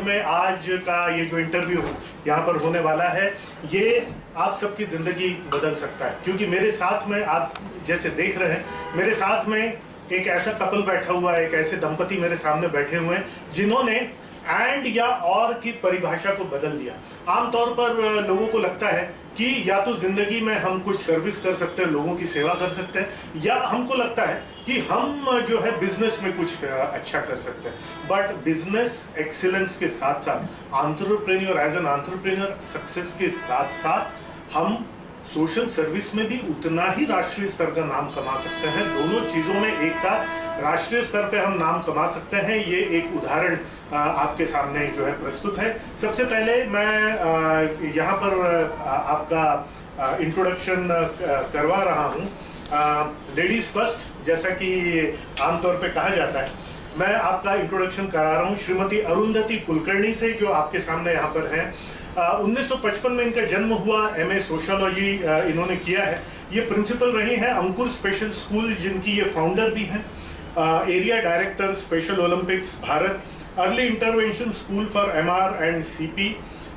में आज का ये जो इंटरव्यू यहाँ पर होने वाला है, ये आप सबकी ज़िंदगी बदल सकता है। क्योंकि मेरे साथ में, आप जैसे देख रहे हैं, मेरे साथ में एक ऐसा कपल बैठा हुआ है, एक ऐसे दंपति मेरे सामने बैठे हुए हैं जिन्होंने एंड या और की परिभाषा को बदल दिया। आमतौर पर लोगों को लगता है कि या तो जिंदगी में हम कुछ सर्विस कर सकते हैं, लोगों की सेवा कर सकते हैं, या हमको लगता है कि हम जो है बिजनेस में कुछ अच्छा कर सकते हैं। बट बिजनेस एक्सीलेंस के साथ साथ, entrepreneur, as an entrepreneur success के साथ साथ हम सोशल सर्विस में भी उतना ही राष्ट्रीय स्तर का नाम कमा सकते हैं। दोनों चीजों में एक साथ राष्ट्रीय स्तर पे हम नाम कमा सकते हैं। ये एक उदाहरण आपके सामने जो है प्रस्तुत है। सबसे पहले मैं यहाँ पर आपका इंट्रोडक्शन करवा रहा हूँ। लेडीज फर्स्ट, जैसा कि आमतौर पे कहा जाता है, मैं आपका इंट्रोडक्शन करा रहा हूँ श्रीमती अरुंधति कुलकर्णी से, जो आपके सामने यहाँ पर हैं। 1955 में इनका जन्म हुआ। एमए सोशियोलॉजी इन्होंने किया है। ये प्रिंसिपल रही हैं अंकुर स्पेशल स्कूल, जिनकी ये फाउंडर भी हैं। Area director Special Olympics Bharat, early intervention school for MR and CP,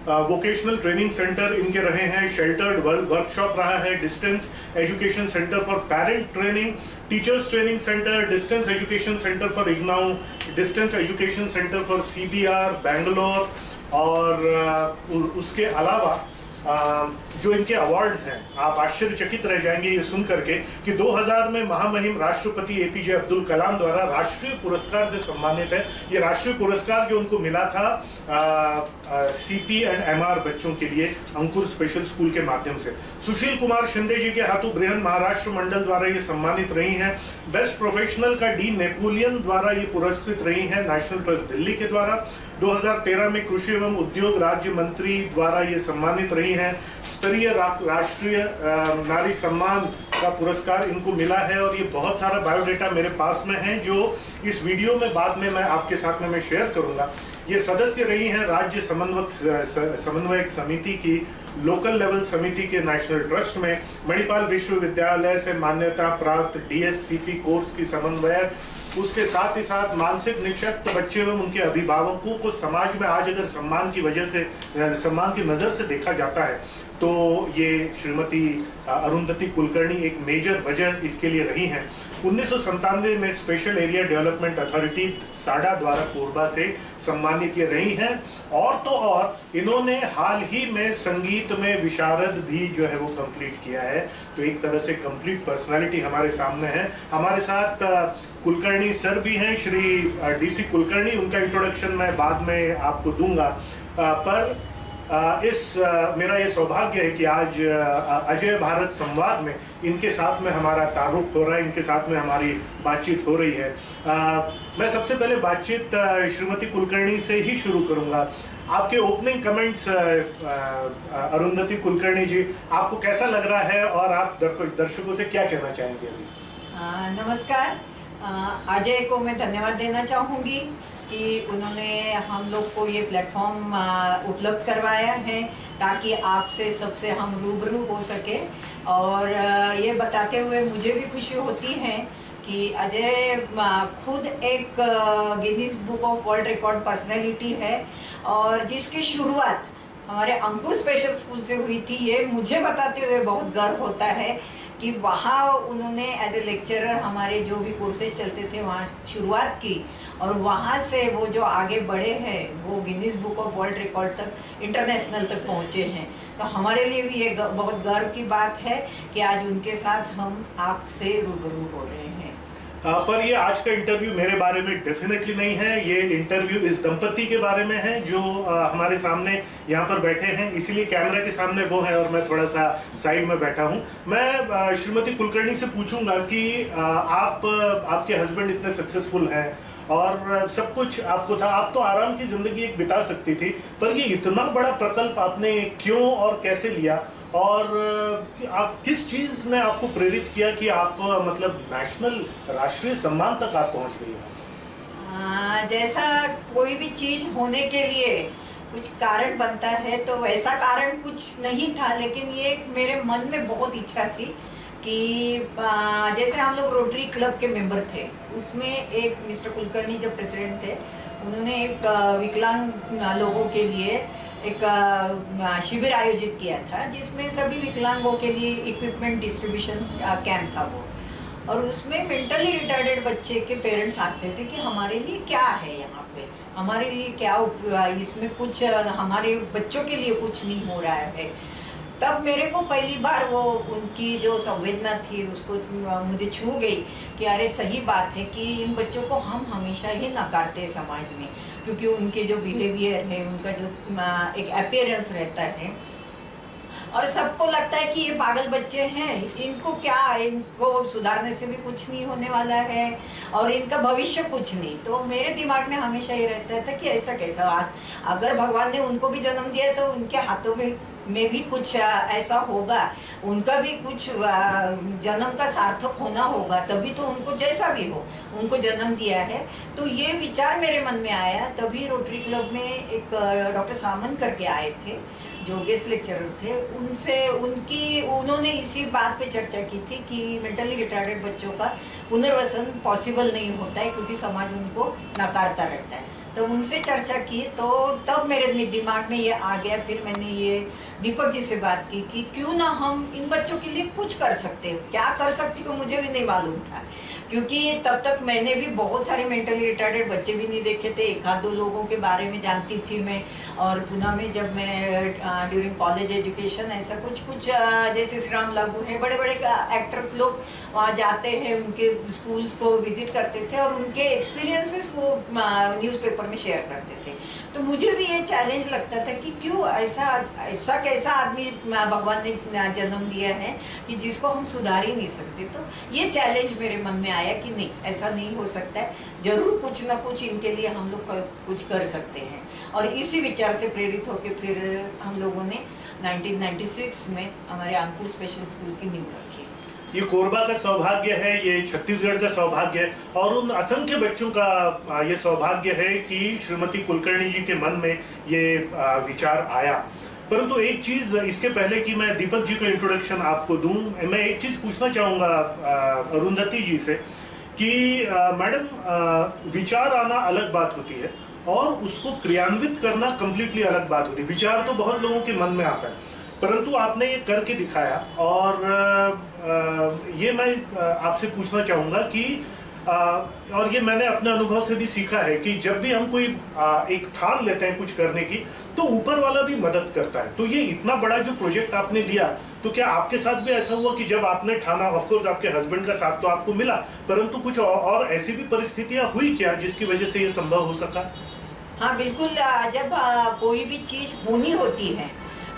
vocational training centre इनके रहे हैं। शेल्टर्ड वर्कशॉप रहा है। Distance education centre for parent training, teachers training centre, distance education centre for IGNOU, distance education centre for CBR Bangalore. और उसके अलावा जो इनके अवार्ड्स हैं, आप आश्चर्यचकित रह जाएंगे ये सुन करके कि 2000 में महामहिम राष्ट्रपति एपीजे अब्दुल कलाम द्वारा राष्ट्रीय पुरस्कार से सम्मानित है। ये राष्ट्रीय पुरस्कार जो उनको मिला था सीपी एंड एमआर बच्चों के लिए अंकुर स्पेशल स्कूल के माध्यम से। सुशील कुमार शिंदे जी के हाथों बृहन महाराष्ट्र मंडल द्वारा ये सम्मानित रही हैं। बेस्ट प्रोफेशनल का डी नेपोलियन द्वारा ये पुरस्कृत रही हैं नेशनल ट्रस्ट दिल्ली के द्वारा। 2013 में कृषि एवं उद्योग राज्य मंत्री द्वारा ये सम्मानित रही हैं। स्तरीय राष्ट्रीय नारी सम्मान का पुरस्कार इनको मिला है। और ये बहुत सारा बायोडेटा मेरे पास में है, जो इस वीडियो में बाद में मैं आपके साथ में मैं शेयर करूंगा। ये सदस्य रही हैं राज्य समन्वयक समिति की, लोकल लेवल समिति के नेशनल ट्रस्ट में, मणिपाल विश्वविद्यालय से मान्यता प्राप्त डीएससीपी कोर्स की समन्वयक। उसके साथ ही साथ मानसिक निक्षक्त बच्चे एवं उनके अभिभावकों को समाज में आज अगर सम्मान की वजह से, सम्मान की नजर से देखा जाता है, तो ये श्रीमती अरुंधति कुलकर्णी एक मेजर वजह इसके लिए रही हैं। 1997 में स्पेशल एरिया डेवलपमेंट अथॉरिटी साडा द्वारा कोरबा से सम्मानित ये रही हैं। और तो और इन्होंने हाल ही में संगीत में विशारद भी जो है वो कंप्लीट किया है। तो एक तरह से कंप्लीट पर्सनालिटी हमारे सामने है। हमारे साथ कुलकर्णी सर भी हैं, श्री डीसी कुलकर्णी। उनका इंट्रोडक्शन मैं बाद में आपको दूंगा। पर मेरा ये सौभाग्य है कि आज अजय भारत संवाद में इनके साथ में हमारा तारुफ हो रहा है, इनके साथ में हमारी बातचीत हो रही है। मैं सबसे पहले बातचीत श्रीमती कुलकर्णी से ही शुरू करूंगा। आपके ओपनिंग कमेंट्स अरुंधति कुलकर्णी जी, आपको कैसा लग रहा है और आप दर्शकों से क्या कहना चाहेंगे अभी? नमस्कार। अजय को मैं धन्यवाद देना चाहूँगी कि उन्होंने हम लोग को ये प्लेटफॉर्म उपलब्ध करवाया है ताकि आपसे सबसे हम रूबरू हो सके। और ये बताते हुए मुझे भी खुशी होती है कि अजय खुद एक Guinness book of world record personality है, और जिसकी शुरुआत हमारे अंकुर स्पेशल स्कूल से हुई थी। ये मुझे बताते हुए बहुत गर्व होता है कि वहाँ उन्होंने एज ए लेक्चरर हमारे जो भी कोर्सेज चलते थे वहाँ शुरुआत की, और वहाँ से वो जो आगे बढ़े हैं वो Guinness book of world record तक, इंटरनेशनल तक पहुँचे हैं। तो हमारे लिए भी ये बहुत गर्व की बात है कि आज उनके साथ हम आपसे रूबरू हो रहे हैं। पर ये आज का इंटरव्यू मेरे बारे में डेफिनेटली नहीं है। ये इंटरव्यू इस दंपति के बारे में है जो हमारे सामने यहाँ पर बैठे हैं, इसीलिए कैमरा के सामने वो है और मैं थोड़ा सा साइड में बैठा हूँ। मैं श्रीमती कुलकर्णी से पूछूंगा कि आपके हस्बैंड इतने सक्सेसफुल हैं और सब कुछ आपको था, आप तो आराम की जिंदगी एक बिता सकती थी, पर ये इतना बड़ा प्रकल्प आपने क्यों और कैसे लिया, और आप किस चीज ने आपको प्रेरित किया कि आप मतलब नेशनल राष्ट्रीय सम्मान तक आप पहुंच गई हैं? जैसा कोई भी चीज होने के लिए कुछ कारण बनता है, तो वैसा कारण कुछ नहीं था, लेकिन ये मेरे मन में बहुत इच्छा थी कि जैसे हम लोग रोटरी क्लब के मेंबर थे, उसमें एक मिस्टर कुलकर्णी जो प्रेसिडेंट थे, उन्होंने एक विकलांग लोगों के लिए एक शिविर आयोजित किया था, जिसमें सभी विकलांगों के लिए इक्विपमेंट डिस्ट्रीब्यूशन कैंप था वो। और उसमें मेंटली रिटार्डेड बच्चे के पेरेंट्स आते थे कि हमारे लिए क्या है यहाँ पे, हमारे लिए क्या इसमें कुछ हमारे बच्चों के लिए कुछ नहीं हो रहा है। तब मेरे को पहली बार वो उनकी जो संवेदना थी उसको मुझे छू गई कि अरे सही बात है कि इन बच्चों को हम हमेशा ही नकारते हैं समाज में, क्योंकि उनके जो बिहेवियर है, उनका जो एक अपीयरेंस रहता है, और सबको लगता है कि ये पागल बच्चे हैं, इनको क्या, इनको सुधारने से भी कुछ नहीं होने वाला है और इनका भविष्य कुछ नहीं। तो मेरे दिमाग में हमेशा ये रहता था कि ऐसा कैसा, अगर भगवान ने उनको भी जन्म दिया तो उनके हाथों में भी कुछ ऐसा होगा, उनका भी कुछ जन्म का सार्थक होना होगा, तभी तो उनको जैसा भी हो उनको जन्म दिया है। तो ये विचार मेरे मन में आया। तभी रोटरी क्लब में एक डॉक्टर सामंत करके आए थे जो गेस्ट लेक्चरर थे, उन्होंने इसी बात पे चर्चा की थी कि मेंटली रिटार्डेड बच्चों का पुनर्वसन पॉसिबल नहीं होता है क्योंकि समाज उनको नकारता रहता है। तो उनसे चर्चा की तो तब मेरे दिमाग में ये आ गया। फिर मैंने ये दीपक जी से बात की कि क्यों ना हम इन बच्चों के लिए कुछ कर सकते हैं। क्या कर सकती हूँ मुझे भी नहीं मालूम था, क्योंकि तब तक मैंने भी बहुत सारे मेंटली रिटार्डेड बच्चे भी नहीं देखे थे। एक आध दो लोगों के बारे में जानती थी मैं। और पुणे में जब मैं ड्यूरिंग कॉलेज एजुकेशन ऐसा कुछ जैसे श्री राम लागू है, बड़े बड़े एक्टर्स लोग वहाँ जाते हैं, उनके स्कूल्स को विजिट करते थे और उनके एक्सपीरियंसेस वो न्यूज़पेपर में शेयर करते थे। तो मुझे भी ये चैलेंज लगता था कि क्यों ऐसा कैसा आदमी भगवान ने जन्म दिया है कि जिसको हम सुधार ही नहीं सकते। तो ये चैलेंज मेरे मन में आया कि नहीं, ऐसा नहीं हो सकता है, जरूर कुछ ना कुछ इनके लिए हम लोग कुछ कर सकते हैं। और इसी विचार से प्रेरित होकर फिर हम लोगों ने 1996 में हमारे अंकुर स्पेशल स्कूल की नींव रखी। ये कोरबा का सौभाग्य है, ये छत्तीसगढ़ का सौभाग्य है और उन असंख्य बच्चों का ये सौभाग्य है कि श्रीमती कुलकर्णी जी के मन में ये विचार आया। परंतु एक चीज इसके पहले कि मैं दीपक जी का इंट्रोडक्शन आपको दूं, मैं एक चीज पूछना चाहूंगा अरुंधति जी से कि मैडम, विचार आना अलग बात होती है और उसको क्रियान्वित करना कंप्लीटली अलग बात होती है। विचार तो बहुत लोगों के मन में आता है, परंतु आपने ये करके दिखाया। और ये मैं आपसे पूछना चाहूँगा कि और ये मैंने अपने अनुभव से भी सीखा है कि जब भी हम कोई एक ठान लेते हैं कुछ करने की, तो ऊपर वाला भी मदद करता है। तो ये इतना बड़ा जो प्रोजेक्ट आपने लिया, तो क्या आपके साथ भी ऐसा हुआ कि जब आपने ठाना, ऑफ कोर्स आपके हस्बैंड का साथ तो आपको मिला, परंतु कुछ और ऐसी भी परिस्थितियां हुई क्या जिसकी वजह से ये संभव हो सका? हाँ बिल्कुल, जब कोई भी चीज होनी होती है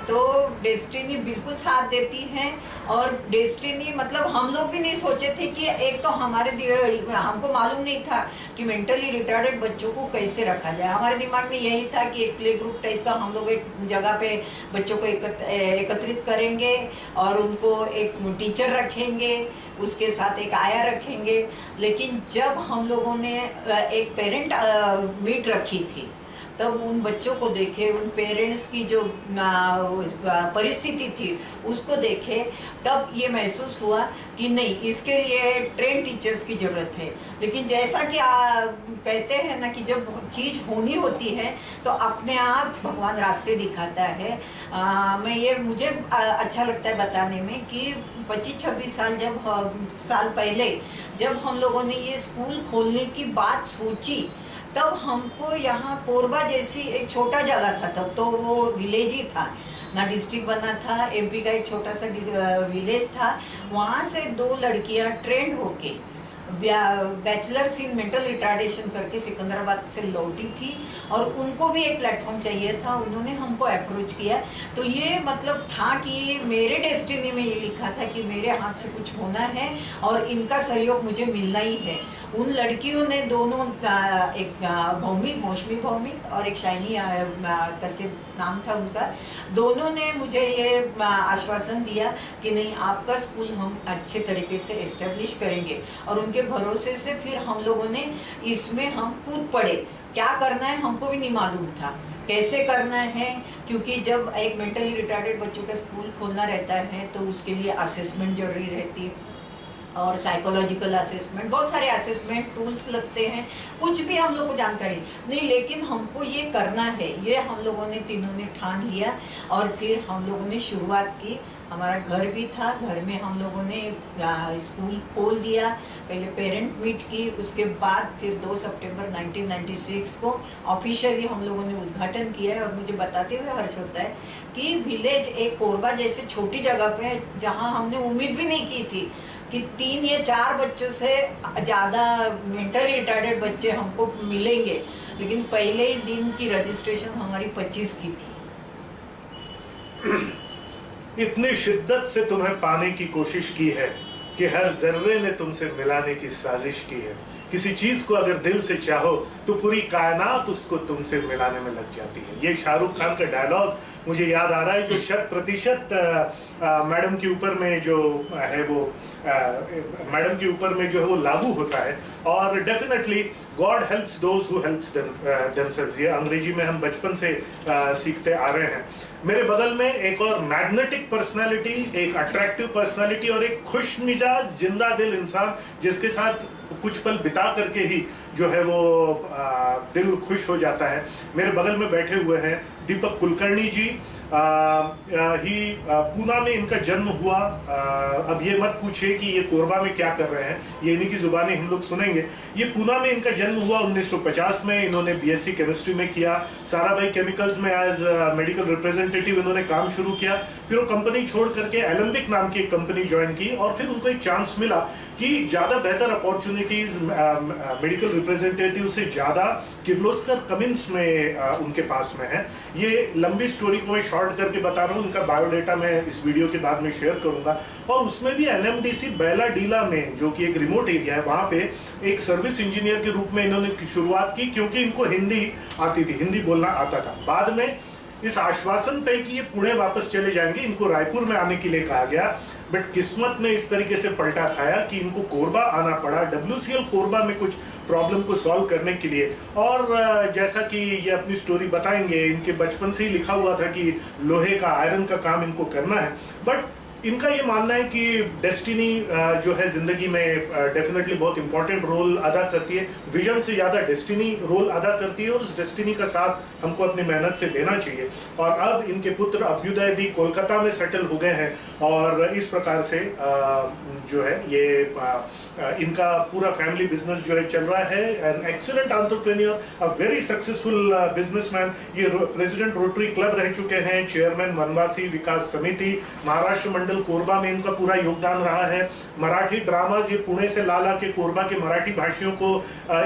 तो डेस्टिनी बिल्कुल साथ देती है। और डेस्टिनी मतलब हम लोग भी नहीं सोचे थे कि एक तो हमको मालूम नहीं था कि मेंटली रिटार्डेड बच्चों को कैसे रखा जाए। हमारे दिमाग में यही था कि एक प्ले ग्रुप टाइप का हम लोग एक जगह पे बच्चों को एकत्रित करेंगे और उनको एक टीचर रखेंगे, उसके साथ एक आया रखेंगे। लेकिन जब हम लोगों ने एक पेरेंट मीट रखी थी, तब उन बच्चों को देखे, उन पेरेंट्स की जो परिस्थिति थी उसको देखे, तब ये महसूस हुआ कि नहीं, इसके लिए ट्रेन टीचर्स की ज़रूरत है। लेकिन जैसा कि कहते हैं ना कि जब चीज़ होनी होती है तो अपने आप भगवान रास्ते दिखाता है। मुझे अच्छा लगता है बताने में कि 25-26 साल पहले जब हम लोगों ने ये स्कूल खोलने की बात सोची, तब हमको यहाँ कोरबा जैसी एक छोटा जगह था, तब तो वो विलेज ही था ना, डिस्ट्रिक्ट बना था, एमपी का एक छोटा सा विलेज था। वहाँ से 2 लड़कियाँ ट्रेंड होके बैचलर्स इन मेंटल रिटार्डेशन करके सिकंदराबाद से लौटी थी और उनको भी एक प्लेटफॉर्म चाहिए था। उन्होंने हमको अप्रोच किया। तो ये मतलब था कि मेरे डेस्टिनी में ये लिखा था कि मेरे हाथ से कुछ होना है और इनका सहयोग मुझे मिलना ही है। उन लड़कियों ने दोनों, एक मौसमी भौमिक और एक शाइनी करके नाम था उनका, दोनों ने मुझे ये आश्वासन दिया कि नहीं, आपका स्कूल हम अच्छे तरीके से एस्टेब्लिश करेंगे। और उनके भरोसे से फिर हम लोगों ने इसमें हम कूद पड़े। क्या करना है हमको भी नहीं मालूम था, कैसे करना है, क्योंकि जब एक मेंटली रिटार्डेड बच्चों का स्कूल खोलना रहता है तो उसके लिए असेसमेंट जरूरी रहती है, और साइकोलॉजिकल असेसमेंट, बहुत सारे असेसमेंट टूल्स लगते हैं, कुछ भी हम लोग को जानकारी नहीं, लेकिन हमको ये करना है, ये हम लोगों ने तीनों ने ठान लिया। और फिर हम लोगों ने शुरुआत की। हमारा घर भी था, घर में हम लोगों ने स्कूल खोल दिया, पहले पेरेंट मीट की, उसके बाद फिर 2 सितंबर 1996 को ऑफिशियली हम लोगों ने उद्घाटन किया है। और मुझे बताते हुए हर्ष होता है कि विलेज एक कोरबा जैसे छोटी जगह पे, जहाँ हमने उम्मीद भी नहीं की थी कि 3 या 4 बच्चों से ज़्यादा मेंटली रिटार्डेड बच्चे हमको मिलेंगे, लेकिन पहले ही दिन की रजिस्ट्रेशन हमारी 25 की थी। इतनी शिद्दत से तुम्हें पाने की कोशिश की है कि हर जर्रे ने तुमसे मिलाने की साजिश की है। किसी चीज को अगर दिल से चाहो तो पूरी कायनात उसको तुमसे मिलाने में लग जाती है। ये शाहरुख खान का डायलॉग मुझे याद आ रहा है, जो 100% मैडम के ऊपर में जो है वो मैडम के ऊपर में जो है वो लागू होता है। और definitely God helps those who helps themselves, ये अंग्रेजी में हम बचपन से सीखते आ रहे हैं। मेरे बगल में एक और मैग्नेटिक पर्सनालिटी, एक अट्रैक्टिव पर्सनालिटी और एक खुश मिजाज जिंदा दिल इंसान, जिसके साथ कुछ पल बिता करके ही जो है वो दिल खुश हो जाता है। मेरे बगल में बैठे हुए हैं दीपक कुलकर्णी जी। पूना में इनका जन्म हुआ। अब ये मत पूछिए कि ये कोरबा में क्या कर रहे हैं, ये इन्हीं की जुबानी हम लोग सुनेंगे। ये पूना में इनका जन्म हुआ 1950 में। इन्होंने बीएससी केमिस्ट्री में किया। साराभाई केमिकल्स में एज मेडिकल रिप्रेजेंटेटिव इन्होंने काम शुरू किया। फिर वो कंपनी छोड़ करके एलम्बिक नाम की एक कंपनी ज्वाइन की और फिर उनको एक चांस मिला कि ज्यादा बेहतर अपॉर्चुनिटीज मेडिकल रिप्रेजेंटेटिव से ज्यादा किर्लोस्कर कमिंस में उनके पास में है। ये लंबी स्टोरी को मैं शॉर्ट करके बता रहा हूँ, इनका बायोडेटा मैं इस वीडियो के बाद में शेयर करूंगा। और उसमें भी एनएमडीसी बैला डीला में, जो कि एक रिमोट एरिया है, वहां पे एक सर्विस इंजीनियर के रूप में इन्होंने शुरुआत की, क्योंकि इनको हिंदी आती थी, हिंदी बोलना आता था। बाद में इस आश्वासन पे कि ये पुणे वापस चले जाएंगे, इनको रायपुर में आने के लिए कहा गया। बट किस्मत ने इस तरीके से पलटा खाया कि इनको कोरबा आना पड़ा, WCL कोरबा में कुछ प्रॉब्लम को सॉल्व करने के लिए। और जैसा कि ये अपनी स्टोरी बताएंगे, इनके बचपन से ही लिखा हुआ था कि लोहे का, आयरन का काम इनको करना है। बट इनका ये मानना है कि डेस्टिनी जो है जिंदगी में डेफिनेटली बहुत इंपॉर्टेंट रोल अदा करती है। विजन से ज्यादा डेस्टिनी रोल अदा करती है और उस डेस्टिनी का साथ हमको अपनी मेहनत से देना चाहिए। और अब इनके पुत्र अभ्युदय भी कोलकाता में सेटल हो गए हैं और इस प्रकार से जो है ये इनका पूरा फैमिली बिजनेस जो है चल रहा है। An excellent entrepreneur, a very successful businessman. ये प्रेसिडेंट रोटरी क्लब रह चुके हैं, चेयरमैन वनवासी विकास समिति, महाराष्ट्र मंडल कोरबा में इनका पूरा योगदान रहा है। मराठी ड्रामाज, ये पुणे से ला के कोरबा के मराठी भाषियों को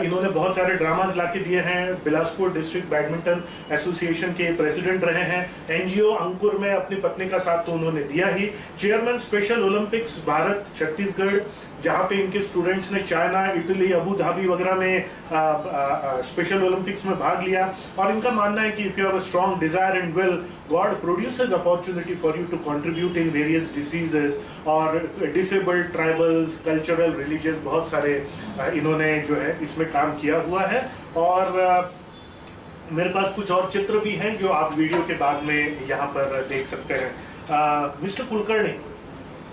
इन्होंने बहुत सारे ड्रामाज ला के दिए हैं। बिलासपुर डिस्ट्रिक्ट बैडमिंटन एसोसिएशन के प्रेसिडेंट रहे हैं। एनजीओ अंकुर में अपनी पत्नी का साथ तो उन्होंने दिया ही। Chairman Special Olympics Bharat Chhattisgarh, जहां पे इनके स्टूडेंट्स ने चाइना, इटली, अबू धाबी वगैरह में स्पेशल ओलंपिक्स में भाग लिया। और इनका मानना है कि if you have a strong desire and will, God produces opportunity for you to contribute in various decisions. और डिसेबल्ड, ट्राइबल्स, कल्चरल, रिलीजियस, बहुत सारे इन्होंने जो है इसमें काम किया हुआ है। और मेरे पास कुछ और चित्र भी हैं जो आप वीडियो के बाद में यहाँ पर देख सकते हैं। मिस्टर कुलकर्णी,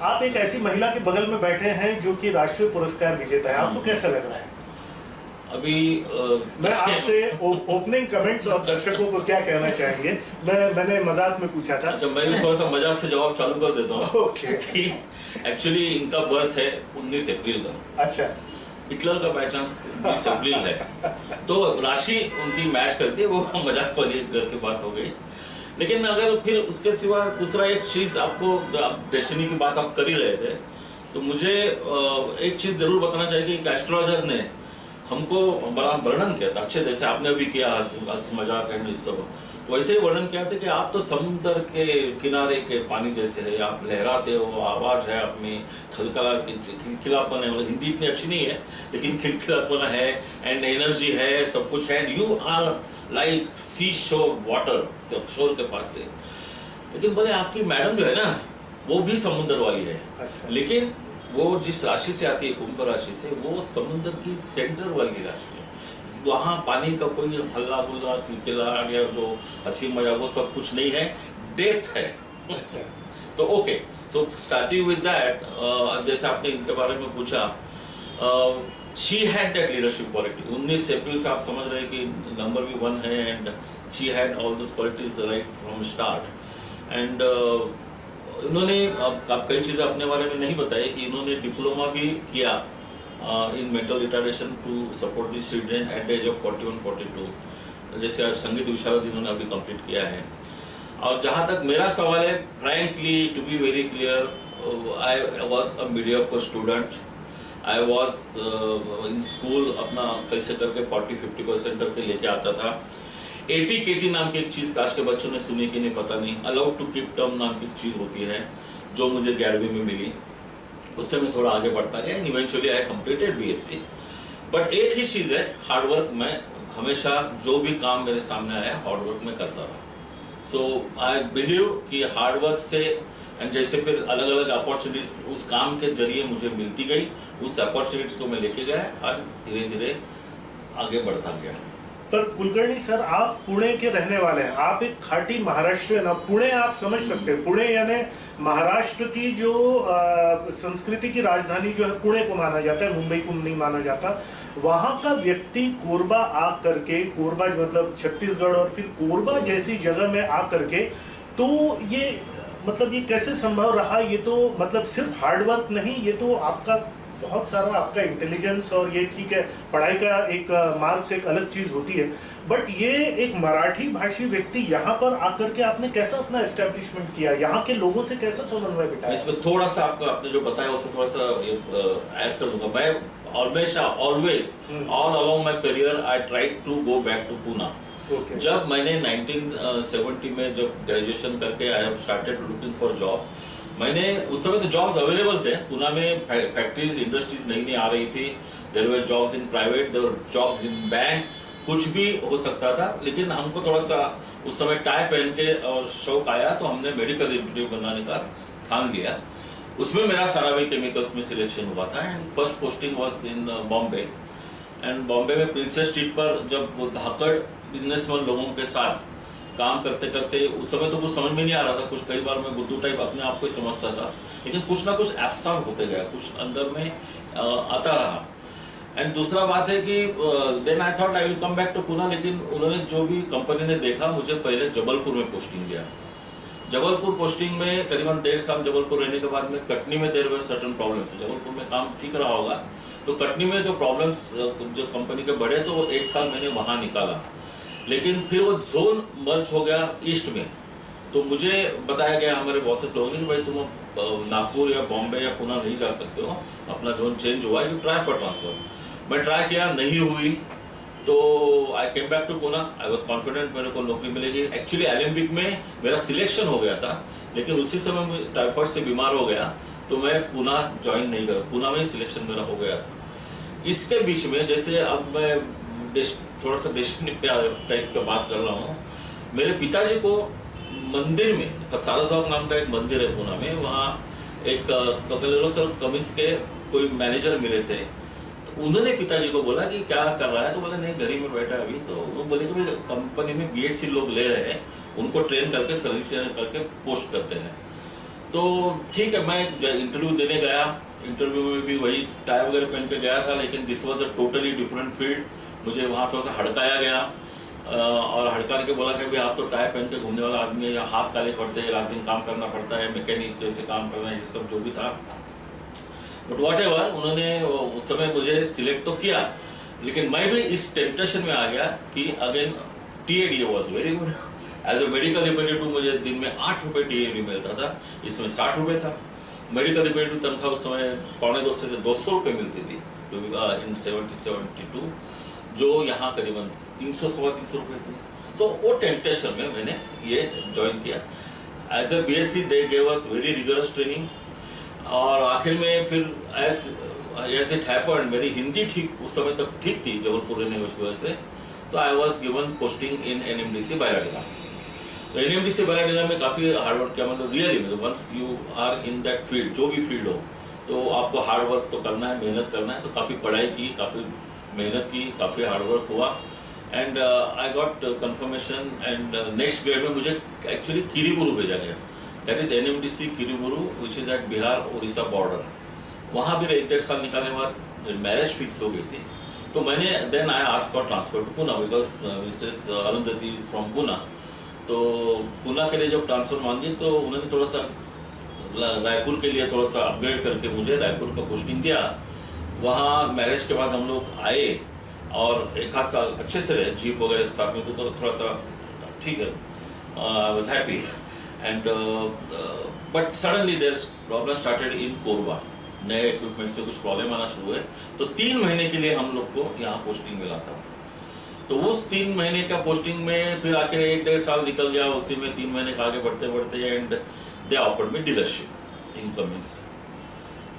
आप एक ऐसी महिला के बगल में बैठे हैं जो कि राष्ट्रीय पुरस्कार विजेता है, आपको कैसा लग रहा है? अभी मैं आपसे ओपनिंग कमेंट्स और दर्शकों को क्या कहना चाहेंगे? मैंने मजाक में पूछा था। अच्छा, मैं थोड़ा सा मजाक से जवाब चालू कर देता हूँ। ओके। एक्चुअली इनका बर्थ है 19 अप्रैल का। अच्छा। हिटलर का बाई चांस 19 अप्रैल है, तो राशि उनकी मैच करती है, वो मजाक वाली घर की बात हो गई। लेकिन अगर फिर उसके सिवा दूसरा एक चीज़, आपको डेस्टिनी की बात आप कर ही रहे थे, तो मुझे एक चीज़ जरूर बताना चाहिए कि एस्ट्रोलॉजर ने हमको बड़ा वर्णन किया था, अच्छे जैसे आपने अभी किया, हंस मजाक एंड सब, वैसे ही वर्णन किया था कि आप तो समुद्र के किनारे के पानी जैसे है, आप लहराते हो, आवाज़ है अपनी, खिलखिलापन है, मतलब हिंदी इतनी अच्छी नहीं है लेकिन खिलखिलापन है एंड एनर्जी है, सब कुछ है। एंड यू आर लाइक सी शोर वाटर, सब शोर के पास से। लेकिन बोले आपकी मैडम जो है ना, वो भी समुद्र वाली है। अच्छा। लेकिन वो जिस राशि से आती है, कुंभ राशि से, वो समुद्र की सेंटर वाली राशि है। वहाँ पानी का कोई हल्ला गुल्ला, खिलखिलाहट या जो हंसी मजाक वो सब कुछ नहीं है, डेप्थ है। अच्छा। तो okay, so starting with that, जैसे आपने इनके बारे में पूछा, she had that leadership quality. 19 अप्रैल से आप समझ रहे हैं कि नंबर भी 1 है, and she had all this qualities right from start. And इन्होंने अब कई चीज़ें अपने बारे में नहीं बताई कि इन्होंने डिप्लोमा भी किया in mental retardation to support the children at the age of 41-42, जैसे आज संगीत विशारद इन्होंने अभी कंप्लीट किया है। और जहाँ तक मेरा सवाल है, frankly to be very clear, I was a mediocre student. I was in school अपना कैसे करके 40-50% करके लेके आता था। 80-80 नाम की एक चीज़ आज के बच्चों ने सुनी कि नहीं पता नहीं, अलाउड टू कीप टर्म नाम की एक चीज़ होती है जो मुझे 11वीं में मिली, उससे मैं थोड़ा आगे बढ़ता गया and eventually I completed BSc. But एक ही चीज़ है, हार्डवर्क। मैं हमेशा जो भी काम मेरे सामने आया हार्डवर्क में करता रहा। सो आई बिलीव कि हार्डवर्क से एंड जैसे फिर अलग अलग अपॉर्चुनिटीज उस काम के जरिए मुझे मिलती गई, उस अपॉर्चुनिटीज को मैं लेके गया और धीरे धीरे आगे बढ़ता गया। पर कुलकर्णी सर, आप पुणे के रहने वाले हैं, आप एक खाटी महाराष्ट्र, पुणे आप समझ सकते हैं, पुणे यानी महाराष्ट्र की जो संस्कृति की राजधानी जो है पुणे को माना जाता है, मुंबई को नहीं माना जाता। वहां का व्यक्ति कोरबा आ करके, कोरबा मतलब छत्तीसगढ़ और फिर कोरबा जैसी जगह में आ करके, तो ये मतलब ये कैसे संभव रहा? ये तो मतलब सिर्फ हार्डवर्क नहीं, ये तो आपका बहुत सारा आपका इंटेलिजेंस, और ये ठीक है पढ़ाई का एक मार्क्स एक अलग चीज होती है, बट ये एक मराठी भाषी व्यक्ति यहाँ पर आकर के आपने कैसा अपना एस्टेब्लिशमेंट किया, यहाँ के लोगों से कैसा समन्वय बिठाया? इसमें थोड़ा सा आपको आपने जो बताया उसमें थोड़ा सा ऐड करूंगा। मैं हमेशा always all along my career I tried to go back to Poona. जब मैंने 1970 में जब ग्रेजुएशन करके I have started looking for job, मैंने उस समय तो जॉब्स अवेलेबल थे, पूना में फैक्ट्रीज इंडस्ट्रीज नई नई आ रही थी, there were jobs in private, there were jobs in bank, कुछ भी हो सकता था। लेकिन हमको थोड़ा सा उस समय टाई पहन के और शौक आया, तो हमने मेडिकल रिप्रेजेंटेटिव बनाने का ठान लिया। उसमें मेरा साराभाई केमिकल्स में सिलेक्शन हुआ था and first posting was in Bombay. And Bombay में प्रिंसेस स्ट्रीट पर जब वो धाकड़ बिजनेसमैन लोगों के साथ काम करते करते, उस समय तो कुछ समझ में नहीं आ रहा था, कुछ कई बार मैं बुद्धू टाइप अपने आप को समझता था, लेकिन कुछ ना कुछ एब्सॉर्ब होते गया, कुछ अंदर में आता रहा। एंड दूसरा बात है कि then I thought I will come back to Poona, लेकिन उन्होंने जो भी कंपनी ने देखा, मुझे पहले जबलपुर में पोस्टिंग दिया। जबलपुर पोस्टिंग में करीबन 1.5 साल जबलपुर रहने के बाद में कटनी में देर वर सर्टन प्रॉब्लम्स। जबलपुर में काम ठीक रहा होगा, तो कटनी में जो प्रॉब्लम्स जो कंपनी के बढ़े, तो 1 साल मैंने वहाँ निकाला। लेकिन फिर वो जोन मर्ज हो गया ईस्ट में, तो मुझे बताया गया हमारे बॉसेस लोगों ने कि भाई तुम नागपुर या बॉम्बे या पुणे नहीं जा सकते हो, अपना जोन चेंज हुआ, यू ट्राई फॉर ट्रांसफर। मैं ट्राई किया, नहीं हुई, तो I came back to Pune. I was confident मेरे को नौकरी मिलेगी। एक्चुअली एलिम्पिक में मेरा सिलेक्शन हो गया था, लेकिन उसी समय मैं टाइफाइड से बीमार हो गया, तो मैं पुणे ज्वाइन नहीं कर, पुणे में ही सिलेक्शन मेरा हो गया था। इसके बीच में जैसे अब मैं थोड़ा सा डेस्टिनी टाइप का बात कर रहा हूँ, मेरे पिताजी को मंदिर में सादा साहब नाम का एक मंदिर है पुणे में, वहाँ एक ककलेरो सर कमिस के कोई मैनेजर मिले थे, तो उन्होंने पिताजी को बोला कि क्या कर रहा है, तो बोले नहीं घर ही में बैठा है अभी। तो वो बोले कि भाई कंपनी में बीएससी लोग ले रहे हैं, उनको ट्रेन करके सर्विस करके पोस्ट करते हैं। तो ठीक है, मैं इंटरव्यू देने गया, इंटरव्यू में भी वही टाई वगैरह पहन के गया था, लेकिन this was a totally different field. मुझे वहाँ थोड़ा सा हड़काया गया और हड़का के बोला कि भाई आप तो टाई पहन के घूमने वाला आदमी है, या हाथ काले पड़ते हैं, रात दिन काम करना पड़ता है, मैकेनिक जैसे काम करना है, ये सब जो भी था। बट वॉट एवर, उन्होंने उस समय मुझे सिलेक्ट तो किया, लेकिन मैं भी इस टेम्पटेशन में आ गया कि again TAD was very good. As a medical representative मुझे दिन में 8 रुपये TAD मिलता था, इसमें 60 रुपये था। मेडिकल रिप्रेजेंटेटिव तनख्वाह उस समय 250 से 200 रुपये मिलती थी इन 70-72, जो यहाँ करीबन 300-350 रुपये थी। सो वो टेम्पटेशन में मैंने ये ज्वाइन किया। As a BSc they gave us very rigorous training, और आखिर में फिर एज इट हैपेंड मेरी हिंदी ठीक उस समय तक ठीक थी जबलपुर रहने की वजह से, तो I was given posting in NMDC बैराडीला। तो NMDC बैराडीला में काफ़ी हार्डवर्क किया, मतलब रियली मतलब once you are in that field, जो भी फील्ड हो, तो आपको हार्डवर्क तो करना है, मेहनत करना है। तो काफ़ी पढ़ाई की, काफ़ी मेहनत की, काफ़ी हार्डवर्क हुआ, and I got confirmation. And next grade में मुझे एक्चुअली किरीबुरू भेजा गया। That is NMDC Kiriburu which is at Bihar Orissa border. वहाँ भी 1-1.5 साल निकालने के बाद मैरिज फिक्स हो गई थी। तो मैंने then I asked for transfer to Pune because Mrs Arundhati is from Pune. तो पुणे के लिए जब ट्रांसफ़र मांगी तो उन्होंने थोड़ा सा रायपुर के लिए थोड़ा सा अपग्रेड करके मुझे रायपुर का पोस्टिंग दिया। वहाँ मैरिज के बाद हम लोग आए और 1-8 साल अच्छे से रहे, जीप वगैरह साथ में तो थोड़ा सा ठीक है, I was happy and but suddenly their problem started in Korba. नए इक्विपमेंट्स में कुछ प्रॉब्लम आना शुरू हुए तो 3 महीने के लिए हम लोग को यहाँ पोस्टिंग मिला था। तो उस 3 महीने का पोस्टिंग में फिर आखिर 1-1.5 साल निकल गया, उसी में 3 महीने का आगे बढ़ते बढ़ते and they offered me dealership in Cummins.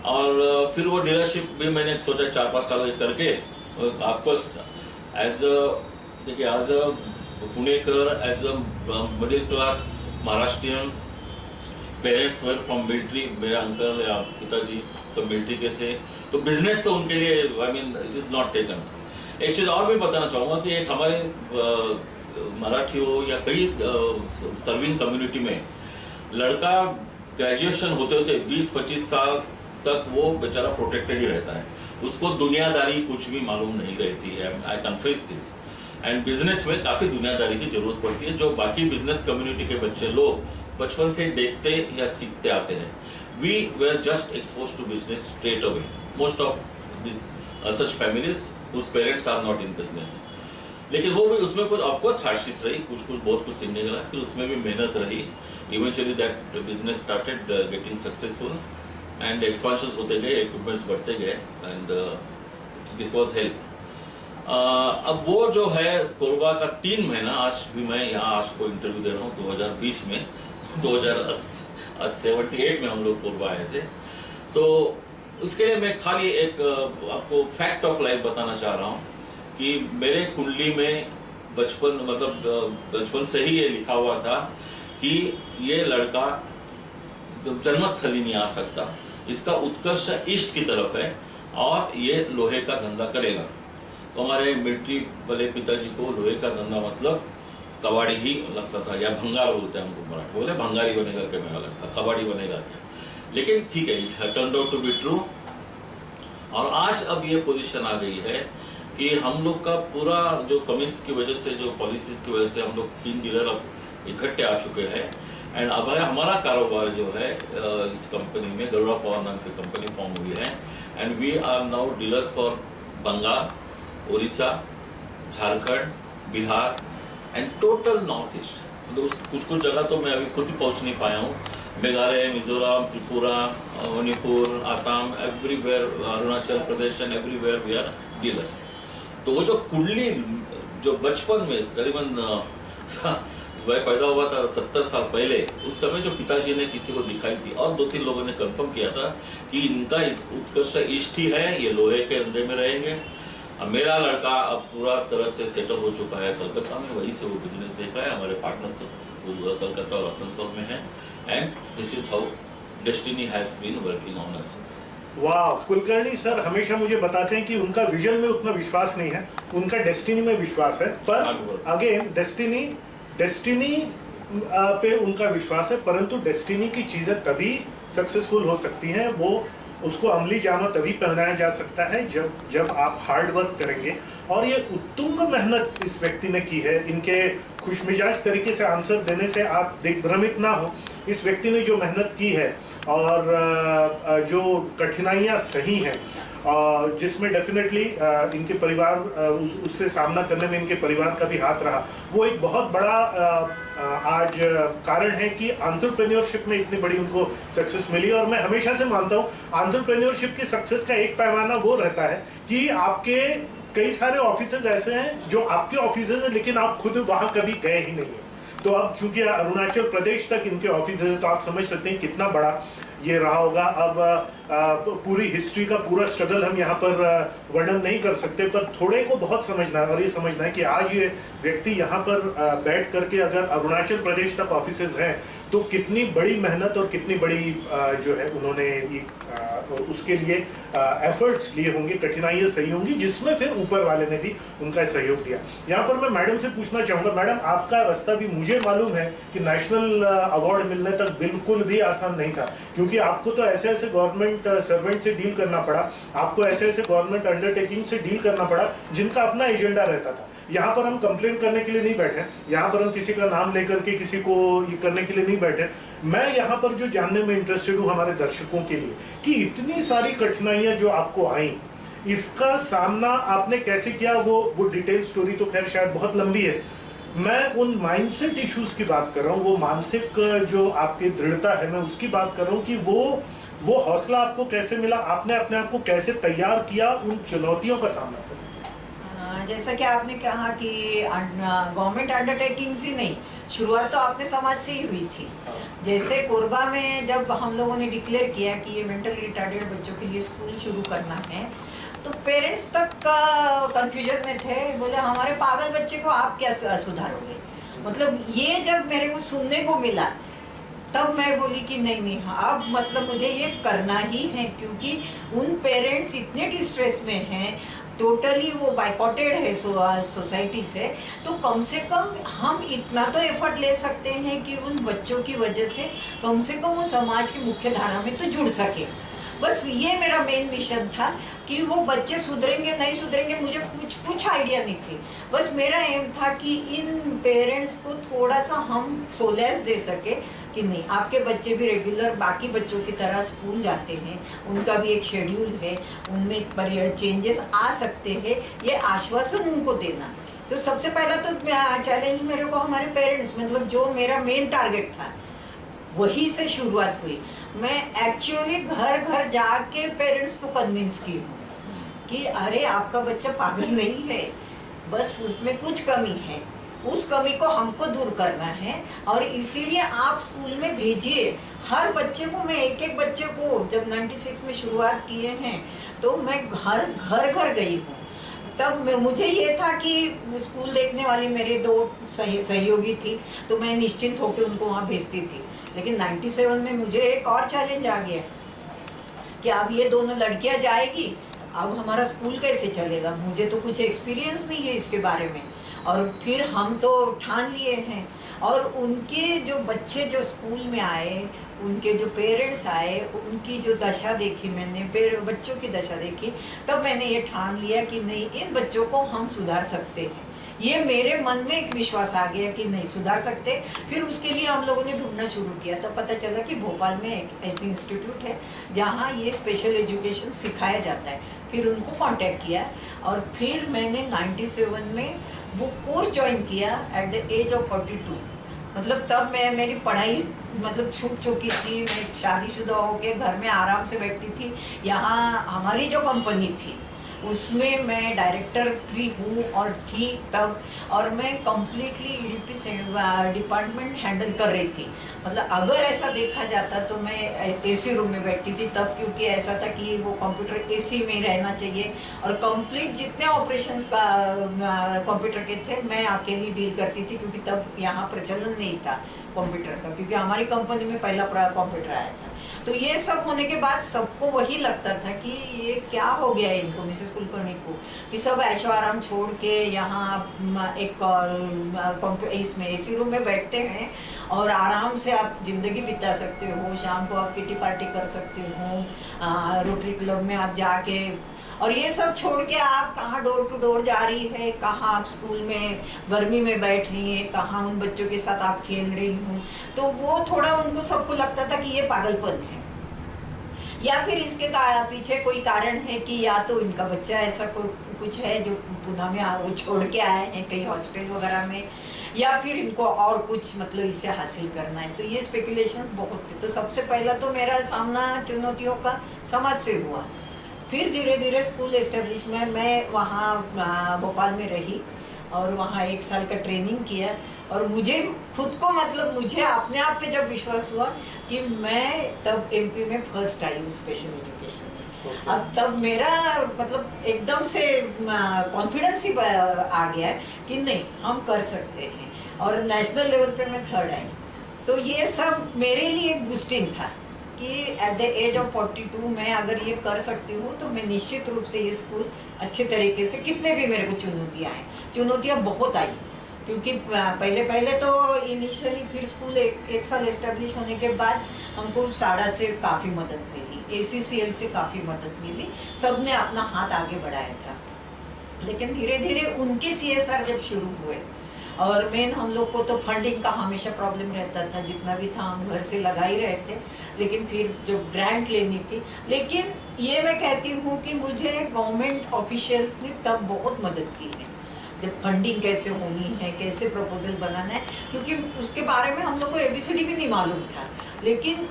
और फिर वो डीलरशिप भी मैंने सोचा 4-5 साल करके of course as a Punekar, as a middle class Maharashtrian, parents were from military, मेरे अंकल या पिताजी सब मिलिट्री के थे, तो बिजनेस तो उनके लिए I mean it is not taken. एक चीज़ और भी बताना चाहूँगा कि एक हमारे मराठी हो या कई सर्विंग कम्युनिटी में लड़का ग्रेजुएशन होते होते 20-25 साल तक वो बेचारा प्रोटेक्टेड ही रहता है, उसको दुनियादारी कुछ भी मालूम नहीं रहती है। I confess this. And business में काफ़ी दुनियादारी की जरूरत पड़ती है जो बाकी बिजनेस कम्युनिटी के बच्चे लोग बचपन से देखते या सीखते आते हैं। We were just expose to business straight away. Most of this such families whose parents are not in business. लेकिन वो भी उसमें कुछ ऑफकोर्स हार्डशिप्स रही, कुछ बहुत कुछ सीखने का, फिर उसमें भी मेहनत रही। Eventually that business started getting successful and expansions होते गए, इक्विपमेंट्स बढ़ते गए एंड दिस वाज हेल्प। अब वो जो है कोरबा का 3 महीना, आज भी मैं यहाँ आज को इंटरव्यू दे रहा हूँ 2020 में, 2078 में हम लोग कोरबा आए थे। तो उसके लिए मैं खाली एक आपको फैक्ट ऑफ लाइफ बताना चाह रहा हूँ कि मेरे कुंडली में बचपन से ही ये लिखा हुआ था कि ये लड़का जन्मस्थली नहीं आ सकता, इसका उत्कर्ष ईस्ट की तरफ है और ये लोहे का धंधा करेगा। तो हमारे मिलिट्री वाले पिताजी को लोहे का धंधा मतलब कबाड़ी ही लगता था, या भंगार बोलते हैं हमको मराठी, बोले भंगारी बनेगा क्या, मेरा लगता कबाड़ी बनेगा क्या। लेकिन ठीक है, it turned out to be true. और आज अब ये पोजीशन आ गई है कि हम लोग का पूरा जो कमिस की वजह से, जो पॉलिसीज की वजह से हम लोग 3 डीलर अब इकट्ठे आ चुके हैं। एंड अब हमारा कारोबार जो है इस कंपनी में गरुड़ा पावर नाम की कंपनी फॉर्म हुई है and we are now dealers for Bengal, Orissa, Jharkhand, Bihar and total north east. कुछ जगह तो मैं अभी खुद ही पहुंच नहीं पाया हूँ, Meghalaya, Mizoram, Tripura, Manipur, Assam, everywhere, Arunachal Pradesh and everywhere we are dealers. तो वो जो कुंडली जो बचपन में करीबन मैं पैदा हुआ था 70 साल पहले, उस समय जो पिताजी ने किसी को दिखाई थी और 2-3 लोगों ने कंफर्म किया था कि इनका उत्कर्ष ईस्ट ही है, ये लोहे के धंधे में रहेंगे। अब मेरा लड़का अब पूरा तरह से सेटल हो चुका है कलकत्ता में, वहीं से वो बिजनेस देख रहा है। हमारे पार्टनर्स कलकत्ता और आसनसोल में है and this is how destiny has been working on us. वाह, कुलकर्णी सर हमेशा मुझे बताते हैं कि उनका विजन में उतना विश्वास नहीं है, उनका डेस्टिनी में विश्वास है। पर अगेन डेस्टिनी पे उनका विश्वास है, परंतु डेस्टिनी की चीजें तभी सक्सेसफुल हो सकती हैं, वो उसको अमली जामा तभी पहनाया जा सकता है जब आप हार्ड वर्क करेंगे। और ये उत्तुंग मेहनत इस व्यक्ति ने की है। इनके खुशमिजाज तरीके से आंसर देने से आप दिग्भ्रमित ना हो। इस व्यक्ति ने जो मेहनत की है और जो कठिनाइयाँ सही हैं, जिसमें डेफिनेटली इनके परिवार उससे सामना करने में इनके परिवार का भी हाथ रहा, वो एक बहुत बड़ा आज कारण है कि एंटरप्रेन्योरशिप में इतनी बड़ी उनको सक्सेस मिली। और मैं हमेशा से मानता हूँ एंटरप्रेन्योरशिप की सक्सेस का एक पैमाना वो रहता है कि आपके कई सारे ऑफिसेज ऐसे हैं जो आपके ऑफिसेज हैं लेकिन आप खुद वहां कभी गए ही नहीं है। तो अब चूंकि अरुणाचल प्रदेश तक इनके ऑफिस है तो आप समझ सकते हैं कितना बड़ा ये रहा होगा। अब पूरी हिस्ट्री का पूरा स्ट्रगल हम यहाँ पर वर्णन नहीं कर सकते, पर थोड़े को बहुत समझना है और ये समझना है कि आज ये व्यक्ति यहाँ पर बैठ करके अगर अरुणाचल प्रदेश तक ऑफिसेज हैं तो कितनी बड़ी मेहनत और कितनी बड़ी जो है उन्होंने उसके लिए एफर्ट्स लिए होंगे, कठिनाइयाँ सही होंगी, जिसमें फिर ऊपर वाले ने भी उनका सहयोग दिया। यहाँ पर मैं मैडम से पूछना चाहूँगा, मैडम आपका रास्ता भी मुझे मालूम है कि नेशनल अवार्ड मिलने तक बिल्कुल भी आसान नहीं था, क्योंकि आपको तो ऐसे ऐसे गवर्नमेंट सर्वेंट से डील करना पड़ा, आपको ऐसे ऐसे गवर्नमेंट अंडरटेकिंग से डील करना पड़ा जिनका अपना एजेंडा रहता था। यहाँ पर हम कंप्लेंट करने के लिए नहीं बैठे, यहाँ पर हम किसी का नाम लेकर के किसी को ये करने के लिए नहीं बैठे। मैं यहाँ पर जो जानने में इंटरेस्टेड हूँ हमारे दर्शकों के लिए, कि इतनी सारी कठिनाइयाँ जो आपको आई, इसका सामना आपने कैसे किया, वो डिटेल स्टोरी तो खैर शायद बहुत लंबी है। मैं उन माइंडसेट इश्यूज की बात कर रहा हूँ, वो मानसिक जो आपकी दृढ़ता है, मैं उसकी बात कर रहा हूँ कि वो हौसला आपको कैसे मिला, आपने अपने आप को कैसे तैयार किया उन चुनौतियों का सामना करने। जैसा कि आपने कहा कि गवर्नमेंट अंडरटेकिंग ही नहीं, शुरुआत तो आपने समाज से ही हुई थी। जैसे कोरबा में जब हम लोगों ने डिक्लेयर किया कि ये मेंटली रिटार्डेड बच्चों के लिए स्कूल शुरू करना है, तो पेरेंट्स तक कंफ्यूजन में थे, बोले हमारे पागल बच्चे को आप क्या सुधारोगे। मतलब ये जब मेरे को सुनने को मिला, तब मैं बोली कि नहीं अब मतलब मुझे ये करना ही है, क्योंकि उन पेरेंट्स इतने डिस्ट्रेस में हैं, टोटली वो बाइकॉटेड है सोसाइटी से, तो कम से कम हम इतना तो एफर्ट ले सकते हैं कि उन बच्चों की वजह से कम वो समाज की मुख्य धारा में तो जुड़ सके। बस ये मेरा मेन मिशन था कि वो बच्चे सुधरेंगे नहीं सुधरेंगे मुझे कुछ आइडिया नहीं थी। बस मेरा एम था कि इन पेरेंट्स को थोड़ा सा हम सोलेस दे सके कि नहीं, आपके बच्चे भी रेगुलर बाकी बच्चों की तरह स्कूल जाते हैं, उनका भी एक शेड्यूल है, उनमें चेंजेस आ सकते हैं, ये आश्वासन उनको देना। तो सबसे पहला तो चैलेंज मेरे को हमारे पेरेंट्स, मतलब जो मेरा मेन टारगेट था, वही से शुरुआत हुई। मैं एक्चुअली घर घर जाके पेरेंट्स को कन्विंस की हूँ कि अरे आपका बच्चा पागल नहीं है, बस उसमें कुछ कमी है, उस कमी को हमको दूर करना है और इसीलिए आप स्कूल में भेजिए हर बच्चे को। मैं एक बच्चे को जब 96 में शुरुआत किए हैं तो मैं घर गई हूँ। तब मुझे ये था कि स्कूल देखने वाली मेरे 2 सहयोगी थी, तो मैं निश्चिंत होकर उनको वहाँ भेजती थी। लेकिन 97 में मुझे एक और चैलेंज आ गया कि अब ये दोनों लड़कियां जाएगी, अब हमारा स्कूल कैसे चलेगा। मुझे तो कुछ एक्सपीरियंस नहीं है इसके बारे में, और फिर हम तो ठान लिए हैं। और उनके जो बच्चे जो स्कूल में आए, उनके जो पेरेंट्स आए, उनकी जो दशा देखी मैंने, बच्चों की दशा देखी, तब मैंने ये ठान लिया कि नहीं, इन बच्चों को हम सुधार सकते हैं। ये मेरे मन में एक विश्वास आ गया कि नहीं सुधार सकते। फिर उसके लिए हम लोगों ने ढूंढना शुरू किया, तब पता चला कि भोपाल में एक ऐसी इंस्टीट्यूट है जहाँ ये स्पेशल एजुकेशन सिखाया जाता है। फिर उनको कांटेक्ट किया और फिर मैंने 97 में वो कोर्स ज्वाइन किया एट द एज ऑफ 42। मतलब तब मेरी पढ़ाई मतलब छूट चुकी थी, मैं शादीशुदा होके घर में आराम से बैठती थी। यहाँ हमारी जो कंपनी थी उसमें मैं डायरेक्टर भी हूँ और थी तब, और मैं कम्प्लीटली ईडीपी डिपार्टमेंट हैंडल कर रही थी। मतलब अगर ऐसा देखा जाता तो मैं एसी रूम में बैठती थी तब, क्योंकि ऐसा था कि वो कंप्यूटर एसी में ही रहना चाहिए और कंप्लीट जितने ऑपरेशंस का कंप्यूटर के थे मैं अकेली डील करती थी, क्योंकि तब यहाँ प्रचलन नहीं था कंप्यूटर का, क्योंकि हमारी कंपनी में पहला कंप्यूटर आया था। तो ये सब होने के बाद सबको वही लगता था कि ये क्या हो गया है इनको, मिसेस कुलकर्णी को, कि सब ऐशो आराम छोड़ के यहाँ एक इसमें एसी रूम में बैठते हैं और आराम से आप जिंदगी बिता सकते हो। शाम को आप किटी पार्टी कर सकते हो, रोटरी क्लब में आप जाके, और ये सब छोड़ के आप कहाँ डोर टू डोर जा रही है, कहाँ आप स्कूल में गर्मी में बैठ रही हैं, कहाँ उन बच्चों के साथ आप खेल रही हूँ। तो वो थोड़ा उनको सबको लगता था कि ये पागलपन है, या फिर इसके पीछे कोई कारण है कि या तो इनका बच्चा ऐसा कुछ है जो पुणे में वो छोड़ के आए हैं कहीं हॉस्पिटल वगैरह में, या फिर इनको और कुछ मतलब इससे हासिल करना है। तो ये स्पेकुलेशन बहुत थे। तो सबसे पहला तो मेरा सामना चुनौतियों का समाज से हुआ। फिर धीरे धीरे स्कूल एस्टेब्लिशमेंट मैं वहाँ भोपाल में रही और वहाँ 1 साल का ट्रेनिंग किया, और मुझे खुद को मतलब मुझे अपने आप पे जब विश्वास हुआ कि मैं तब एमपी में फर्स्ट आई हूँ स्पेशल एजुकेशन में। अब तब मेरा मतलब एकदम से कॉन्फिडेंस ही आ गया है कि नहीं हम कर सकते हैं, और नेशनल लेवल पे मैं 3rd आई। तो ये सब मेरे लिए बूस्टिंग था कि एट द एज ऑफ 42 मैं अगर ये कर सकती हूँ तो मैं निश्चित रूप से ये स्कूल अच्छे तरीके से, कितने भी मेरे को चुनौतियाँ आए, चुनौतियाँ बहुत आई, क्योंकि पहले तो इनिशियली फिर स्कूल एक साल एस्टेब्लिश होने के बाद हमको साड़ा से काफ़ी मदद मिली, ACCL से काफ़ी मदद मिली, सब ने अपना हाथ आगे बढ़ाया था। लेकिन धीरे धीरे उनके CSR जब शुरू हुए, और मेन हम लोग को तो फंडिंग का हमेशा प्रॉब्लम रहता था, जितना भी था हम घर से लगा ही रहे थे, लेकिन फिर जो ग्रांट लेनी थी, लेकिन ये मैं कहती हूँ कि मुझे गवर्नमेंट ऑफिशियल्स ने तब बहुत मदद की है, जब फंडिंग कैसे होनी है, कैसे प्रपोजल बनाना है, क्योंकि उसके बारे में हम लोग को ABCD भी नहीं मालूम था, लेकिन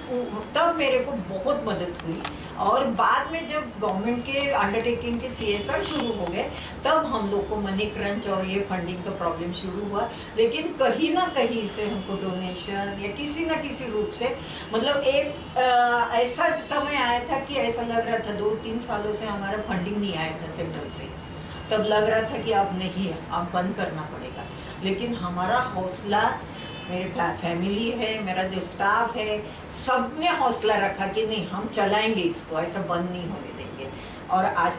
तब मेरे को बहुत मदद हुई। और बाद में जब गवर्नमेंट के अंडरटेकिंग के CSR शुरू हो गए, तब हम लोग को मनी क्रंच और ये फंडिंग का प्रॉब्लम शुरू हुआ, लेकिन कहीं ना कहीं से हमको डोनेशन या किसी ना किसी रूप से, मतलब एक ऐसा समय आया था कि ऐसा लग रहा था 2-3 सालों से हमारा फंडिंग नहीं आया था सेंट्रल से, तब लग रहा था कि अब नहीं है, अब बंद करना पड़ेगा। लेकिन हमारा हौसला, मेरे फैमिली है, मेरा जो स्टाफ है, सब ने हौसला रखा कि नहीं हम चलाएंगे इसको, ऐसा बंद नहीं होने देंगे। और आज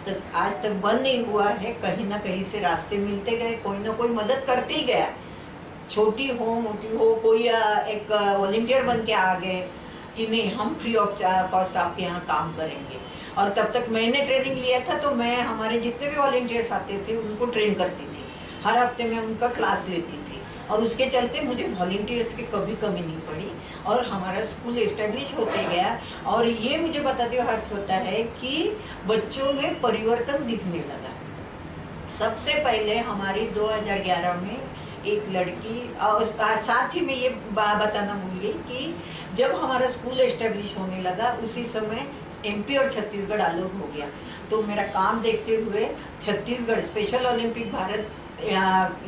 तक बंद नहीं हुआ है, कहीं ना कहीं से रास्ते मिलते गए, कोई ना कोई मदद करते ही गया, छोटी हो मोटी हो, कोई एक वॉलंटियर बन के आ गए कि नहीं हम फ्री ऑफ कॉस्ट आपके यहाँ काम करेंगे। और तब तक मैंने ट्रेनिंग लिया था, तो मैं हमारे जितने भी वॉलंटियर्स आते थे उनको ट्रेन करती थी, हर हफ्ते में उनका क्लास लेती थी, और उसके चलते मुझे वॉलंटियर्स की कभी कमी नहीं पड़ी, और हमारा स्कूल एस्टेब्लिश होते गया। और ये मुझे बताते हुए हर्ष होता है कि बच्चों में परिवर्तन दिखने लगा। सबसे पहले हमारी 2011 में एक लड़की, और साथ ही में ये बताना भूल गई कि जब हमारा स्कूल एस्टेब्लिश होने लगा, उसी समय MP और छत्तीसगढ़ अलग हो गया, तो मेरा काम देखते हुए छत्तीसगढ़ स्पेशल ओलंपिक भारत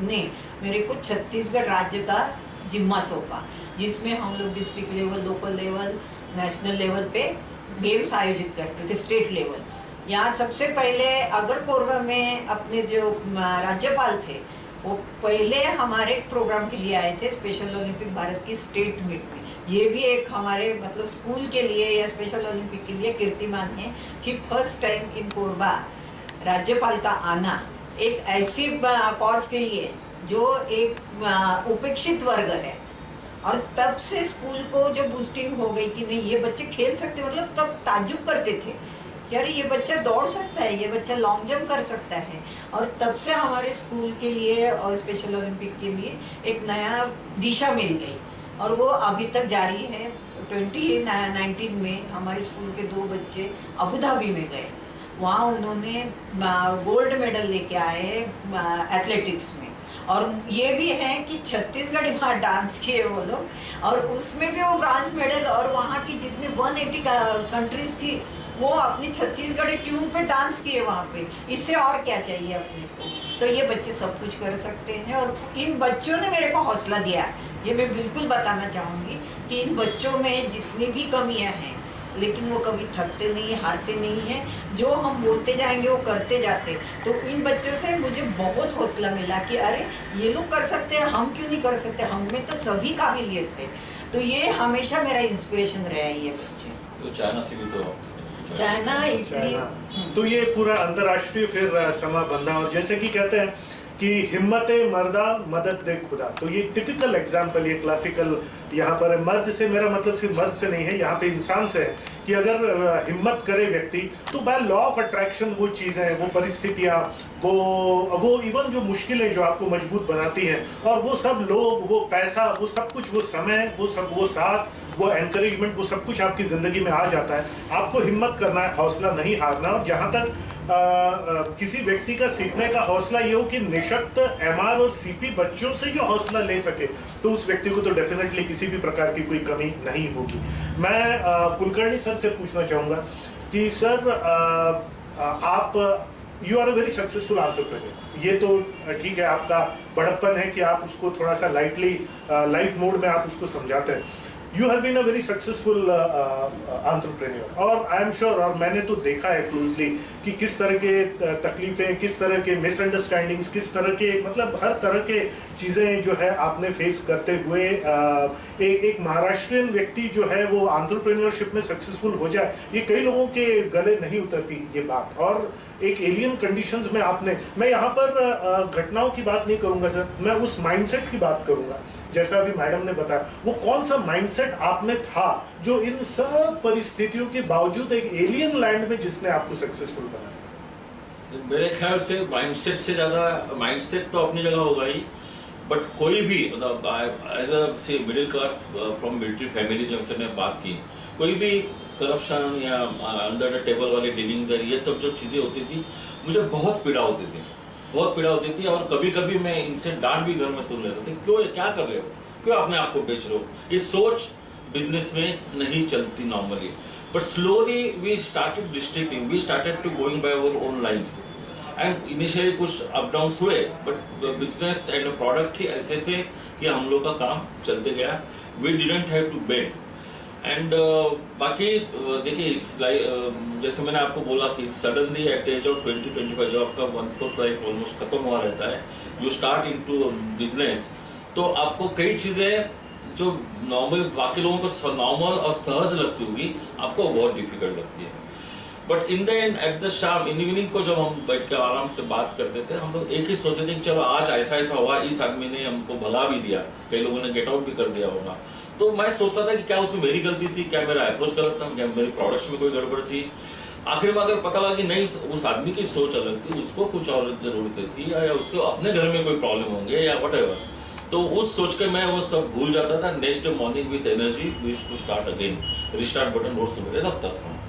ने मेरे को छत्तीसगढ़ राज्य का जिम्मा सौंपा, जिसमें हम लोग district level, local level, national level पे गेम्स आयोजित करते थे, स्टेट लेवल। यहाँ सबसे पहले अगर कोरबा में अपने जो राज्यपाल थे, वो पहले हमारे प्रोग्राम के लिए आए थे, स्पेशल ओलंपिक भारत की स्टेट मीट में। ये भी एक हमारे मतलब स्कूल के लिए या स्पेशल ओलंपिक के लिए कीर्तिमान है कि फर्स्ट टाइम इन कोरबा राज्यपाल का आना एक ऐसी कॉज के लिए जो एक उपेक्षित वर्ग है। और तब से स्कूल को जो बूस्टिंग हो गई कि नहीं ये बच्चे खेल सकते, मतलब तब ताज्जुब करते थे यार ये बच्चा दौड़ सकता है, ये बच्चा लॉन्ग जंप कर सकता है। और तब से हमारे स्कूल के लिए और स्पेशल ओलंपिक के लिए एक नया दिशा मिल गई, और वो अभी तक जारी है। 2019 में हमारे स्कूल के 2 बच्चे अबू धाबी में गए, वहाँ उन्होंने गोल्ड मेडल लेके आए एथलेटिक्स में। और ये भी है कि छत्तीसगढ़ वहाँ डांस किए वो लोग, और उसमें भी वो ब्रॉन्ज मेडल, और वहाँ की जितने 180 कंट्रीज थी वो अपनी छत्तीसगढ़ी ट्यून पे डांस किए वहाँ पे। इससे और क्या चाहिए अपने को। तो ये बच्चे सब कुछ कर सकते हैं, और इन बच्चों ने मेरे को हौसला दिया। ये मैं बिल्कुल बताना चाहूँगी कि इन बच्चों में जितनी भी कमियाँ हैं, लेकिन वो कभी थकते नहीं, हारते नहीं हैं। जो हम बोलते जाएंगे वो करते जाते। तो इन बच्चों से मुझे बहुत हौसला मिला कि अरे ये लोग कर सकते हैं, हम क्यों नहीं कर सकते, हम में तो सभी काबिलियत है। तो ये हमेशा मेरा इंस्पिरेशन रहा है ये बच्चे। तो चाइना से भी तो चाइना, इटली, तो ये पूरा अंतर्राष्ट्रीय फिर समा बंधा। और जैसे कि कहते हैं कि हिम्मत मर्दा मदद दे खुदा, तो ये टिपिकल एग्जाम्पल, ये क्लासिकल यहाँ पर है। मर्द से मेरा मतलब सिर्फ मर्द से नहीं है, यहाँ पे इंसान से है कि अगर हिम्मत करे व्यक्ति तो बाय लॉ ऑफ अट्रैक्शन वो चीज़ें, वो परिस्थितियाँ, वो इवन जो मुश्किलें जो आपको मजबूत बनाती हैं, और वो सब लोग, वो पैसा, वो सब कुछ, वो समय, वो सब, वो साथ, वो एनकरेजमेंट, वो सब कुछ आपकी ज़िंदगी में आ जाता है। आपको हिम्मत करना है, हौसला नहीं हारना। और जहाँ तक किसी व्यक्ति का सीखने का हौसला ये हो कि निशक्त MR और CP बच्चों से जो हौसला ले सके, तो उस व्यक्ति को तो डेफिनेटली किसी भी प्रकार की कोई कमी नहीं होगी। मैं कुलकर्णी सर से पूछना चाहूँगा कि सर आप you are a very successful entrepreneur. ये तो ठीक है, आपका बड़प्पन है कि आप उसको थोड़ा सा लाइट मोड में आप उसको समझाते हैं। You have been a very successful entrepreneur, और आई एम श्योर, और मैंने तो देखा है क्लोजली कि किस तरह के तकलीफें, किस तरह के मिसअंडरस्टैंडिंग्स, किस तरह के मतलब हर तरह के चीज़ें जो है आपने फेस करते हुए एक महाराष्ट्रियन व्यक्ति जो है वो एंटरप्रेन्योरशिप में सक्सेसफुल हो जाए, ये कई लोगों के गले नहीं उतरती ये बात। और एक एलियन कंडीशंस में आपने, मैं यहाँ पर घटनाओं की बात नहीं करूंगा सर, मैं उस माइंडसेट की बात करूंगा। जैसा अभी मैडम ने बताया, वो कौन सा माइंडसेट आप में था जो इन सब परिस्थितियों के बावजूद एक एलियन लैंड में जिसने आपको सक्सेसफुल बनाया? मेरे ख्याल से माइंडसेट से ज़्यादा, माइंडसेट तो अपनी जगह होगा ही, बट कोई भी मतलब एज अ से middle class from military family जब ने बात की, कोई भी करप्शन या अंडर द टेबल वाली डीलिंग्स और ये सब जो चीज़ें होती थी, मुझे बहुत पीड़ा होती थी, बहुत पीड़ा होती थी। और कभी कभी मैं इनसे डांट भी घर में सुन लेते थे, क्यों, क्या कर रहे हो, क्यों अपने आप को बेच रहे हो। ये सोच बिजनेस में नहीं चलती normally, but slowly we started distributing, we started to going by our own lines and initially कुछ अप डाउन हुए, बट बिजनेस एंड प्रोडक्ट ही ऐसे थे कि हम लोग का काम चलते गया। We didn't have to bet and बाकी देखिए इस जैसे मैंने आपको बोला कि सडनली एट एज ऑफ 20-25 जब आपका 1/4 लाइफ ऑलमोस्ट खत्म हुआ रहता है, यू स्टार्ट इनटू बिजनेस, तो आपको कई चीज़ें जो नॉर्मल बाकी लोगों को नॉर्मल और सहज लगती होगी, आपको बहुत डिफिकल्ट लगती है। But in the end at the शाम इन इवनिंग को जब हम बैठ कर आराम से बात करते थे, हम लोग एक ही सोचते थे कि चलो आज ऐसा ऐसा हुआ, इस आदमी ने हमको भगा भी दिया, कई लोगों ने गेट आउट भी कर दिया होगा। तो मैं सोचता था कि क्या उसमें मेरी गलती थी, क्या मेरा अप्रोच गलत था, क्या मेरी प्रोडक्ट्स में कोई गड़बड़ थी। आखिर में अगर पता लगा कि नहीं, उस आदमी की सोच अलग थी, उसको कुछ और जरूरतें थी, या उसको अपने घर में कोई प्रॉब्लम होंगे या व्हाटएवर, तो उस सोच के मैं वो सब भूल जाता था। Next day morning with energy we to start again, restart button रोज सुबह तब तक हम,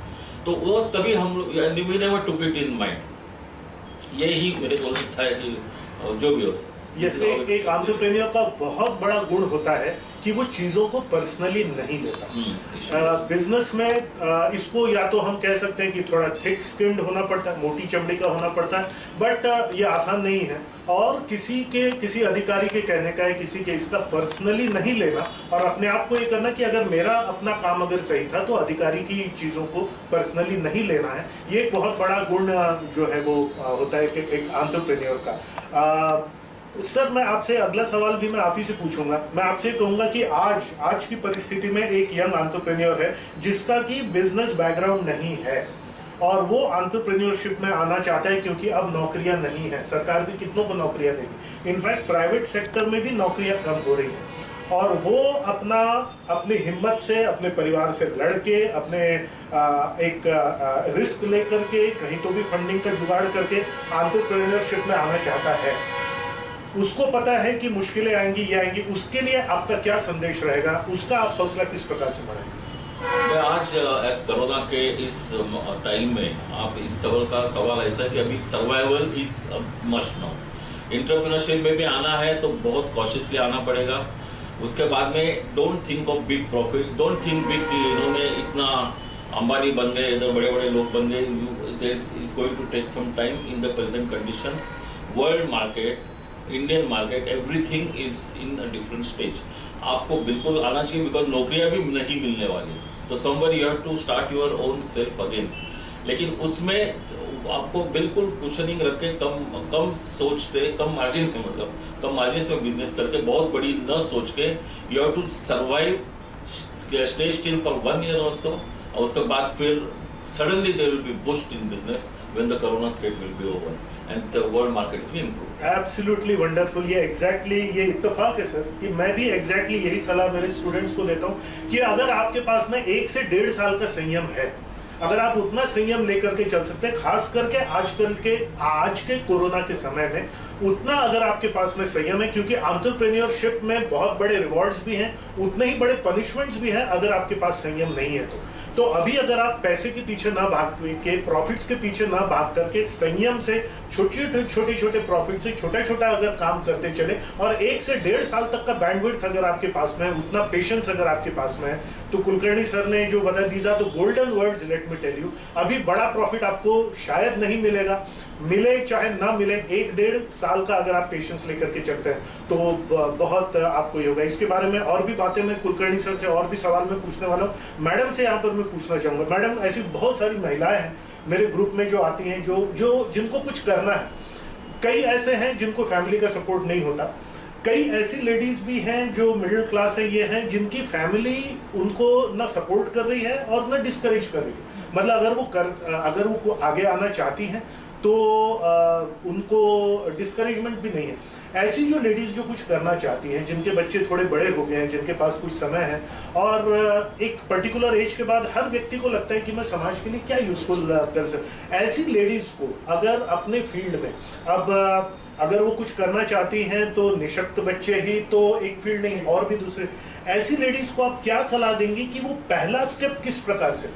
तो वो कभी हम we never took it in mind. यही मेरे को था कि जो भी हो, जैसे एक एंटरप्रेन्योर का बहुत बड़ा गुण होता है कि वो चीज़ों को पर्सनली नहीं लेता। बिजनेस में इसको या तो हम कह सकते हैं कि थोड़ा थिक स्किन्ड होना पड़ता है, मोटी चमड़ी का होना पड़ता है, बट ये आसान नहीं है। और किसी अधिकारी के कहने का है, किसी के इसका पर्सनली नहीं लेना और अपने आप को ये करना कि अगर मेरा अपना काम अगर सही था तो अधिकारी की चीज़ों को पर्सनली नहीं लेना है। ये एक बहुत बड़ा गुण जो है वो होता है कि एक एंटरप्रेन्योर का। सर मैं आपसे अगला सवाल भी मैं आप ही से पूछूंगा। मैं आपसे कहूंगा कि आज की परिस्थिति में एक यंग एंटरप्रेन्योर है जिसका कि बिजनेस बैकग्राउंड नहीं है और वो एंटरप्रेन्योरशिप में आना चाहता है, क्योंकि अब नौकरियां नहीं है, सरकार भी कितनों को नौकरियां देगी, इनफैक्ट प्राइवेट सेक्टर में भी नौकरियां कम हो रही हैं, और वो अपनी हिम्मत से, अपने परिवार से लड़के, अपने एक रिस्क लेकर के कहीं तो भी फंडिंग का जुगाड़ करके एंटरप्रेन्योरशिप में आना चाहता है। उसको पता है कि मुश्किलें आएंगी, ये आएंगी, उसके लिए आपका क्या संदेश रहेगा, उसका आप हौसला किस प्रकार से बढ़ाएंगे? मैं आज एस कोरोना के इस टाइम में आप इस सवाल ऐसा है कि अभी survival is must now. Entrepreneurship में भी आना है तो बहुत कॉशियसली आना पड़ेगा। उसके बाद में don't think of big profits, don't think big कि इन्होंने इतना अंबानी बन गए, इधर बड़े बड़े लोग बन गए। Is going to take some time in the present conditions. World market, Indian market, everything is in a different stage. आपको बिल्कुल आना चाहिए, बिकॉज नौकरियां भी नहीं मिलने वाली, तो somewhere you have to start your own self again. लेकिन उसमें आपको बिल्कुल कुशनिंग रख के कम सोच से, कम मार्जिन से, मतलब कम मार्जिन से बिजनेस करके बहुत बड़ी न सोच के you have to survive, stay still for 1 year और सो, और उसके बाद फिर suddenly there will be boost in business when the corona threat will be over and the world market will improve. Absolutely wonderful। ये इत्तेफाक है सर कि मैं भी exactly यही सलाह मेरे स्टूडेंट्स को देता हूँ कि अगर आपके पास में 1 से 1.5 साल का संयम है, अगर आप उतना संयम लेकर के चल सकते हैं, खास करके आज के कोरोना के समय में उतना अगर आपके पास में संयम है, क्योंकि एंटरप्रेन्योरशिप में बहुत बड़े रिवॉर्ड्स भी हैं, उतने ही बड़े पनिशमेंट्स भी हैं अगर आपके पास संयम नहीं है तो अभी अगर आप पैसे के पीछे ना भाग के, प्रॉफिट्स के पीछे ना भाग करके संयम से छोटे प्रॉफिट से छोटा अगर काम करते चले और 1 से 1.5 साल तक का बैंडविड्थ अगर आपके पास में है, उतना पेशेंस अगर आपके पास में है, तो कुलकर्णी सर ने जो बता दीजा तो golden words, let me tell you, अभी बड़ा प्रॉफिट आपको शायद नहीं मिलेगा, मिले चाहे ना मिले, 1-1.5 साल साल का अगर आप पेशेंस लेकर के चलते हैं तो बहुत आपको ये होगा। इसके बारे में और भी बातें मैं कुलकर्णी सर से और भी सवाल मैं पूछने वाला हूँ। मैडम से यहाँ पर मैं पूछना चाहूँगा, मैडम ऐसी बहुत सारी महिलाएं हैं मेरे ग्रुप में जो आती हैं जो जिनको कुछ करना है। कई ऐसे हैं जिनको फैमिली का सपोर्ट नहीं होता, कई ऐसी लेडीज भी हैं जो मिडिल क्लास है, ये हैं जिनकी फैमिली उनको ना सपोर्ट कर रही है और ना डिस्करेज कर रही है। मतलब अगर वो आगे आना चाहती हैं तो उनको डिस्करेजमेंट भी नहीं है। ऐसी जो लेडीज जो कुछ करना चाहती हैं, जिनके बच्चे थोड़े बड़े हो गए हैं, जिनके पास कुछ समय है और एक पर्टिकुलर एज के बाद हर व्यक्ति को लगता है कि मैं समाज के लिए क्या यूजफुल कर सकता, ऐसी लेडीज को अगर अपने फील्ड में अगर वो कुछ करना चाहती हैं तो निशक्त बच्चे ही तो एक फील्ड नहीं और भी दूसरे, ऐसी लेडीज को आप क्या सलाह देंगी कि वो पहला स्टेप किस प्रकार से,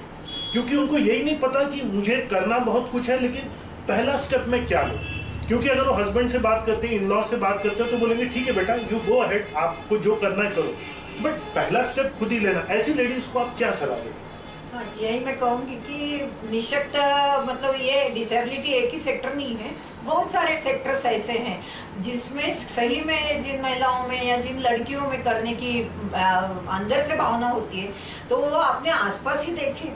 क्योंकि उनको यही नहीं पता कि मुझे करना बहुत कुछ है लेकिन पहला स्टेप में क्या लूं। क्योंकि अगर वो हस्बैंड से बात करते हैं, इन लॉ से बात करते हो तो बोलेंगे ठीक है बेटा यू गो अहेड, आपको जो करना है करो, बट पहला स्टेप खुद ही लेना। ऐसी लेडीज को आप क्या सलाह देंगे? हाँ, यही मैं कहूँगी कि निशक्त मतलब ये डिसेबिलिटी एक ही सेक्टर नहीं है, बहुत सारे सेक्टर्स ऐसे हैं जिसमें सही में जिन महिलाओं में या जिन लड़कियों में करने की अंदर से भावना होती है तो वो अपने आसपास ही देखें।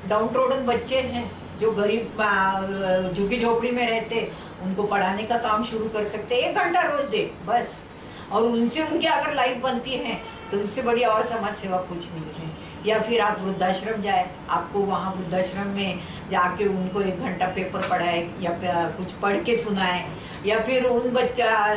डाउन ट्रोडन बच्चे हैं जो गरीब झुग्गी झोपड़ी में रहते, उनको पढ़ाने का काम शुरू कर सकते, 1 घंटा रोज दे बस, और उनसे उनकी अगर लाइफ बनती है तो उससे बड़ी और समाज सेवा कुछ नहीं है। या फिर आप वृद्धाश्रम जाए, आपको वहाँ वृद्धाश्रम में जाके उनको 1 घंटा पेपर पढ़ाए या कुछ पढ़ के सुनाए, या फिर उन बच्चा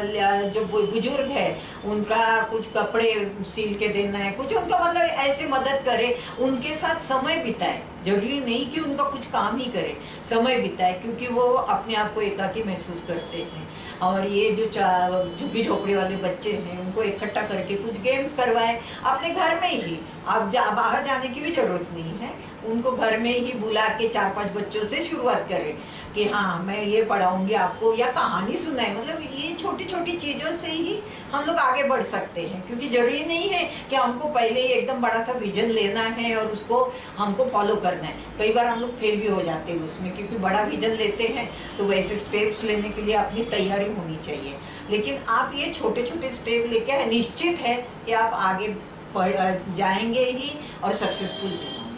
जो बुजुर्ग है उनका कुछ कपड़े सिल के देना है, कुछ उनका मतलब ऐसे मदद करे, उनके साथ समय बिताए। जरूरी नहीं कि उनका कुछ काम ही करे, समय बिताए, क्योंकि वो अपने आप को एकाकी महसूस करते हैं। और ये जो झुग्गी झोपड़ी वाले बच्चे हैं उनको इकट्ठा करके कुछ गेम्स करवाएं अपने घर में ही, आप बाहर जाने की भी जरूरत नहीं है, उनको घर में ही बुला के 4-5 बच्चों से शुरुआत करें कि हाँ मैं ये पढ़ाऊंगी आपको, या कहानी सुनाए। मतलब ये छोटी छोटी चीज़ों से ही हम लोग आगे बढ़ सकते हैं, क्योंकि जरूरी नहीं है कि हमको पहले ही एकदम बड़ा सा विजन लेना है और उसको हमको फॉलो करना है। कई बार हम लोग फेल भी हो जाते हैं उसमें, क्योंकि बड़ा विजन लेते हैं तो वैसे स्टेप्स लेने के लिए अपनी तैयारी होनी चाहिए। लेकिन आप ये छोटे छोटे स्टेप लेके निश्चित है कि आप आगे जाएंगे ही और सक्सेसफुल भी होंगे।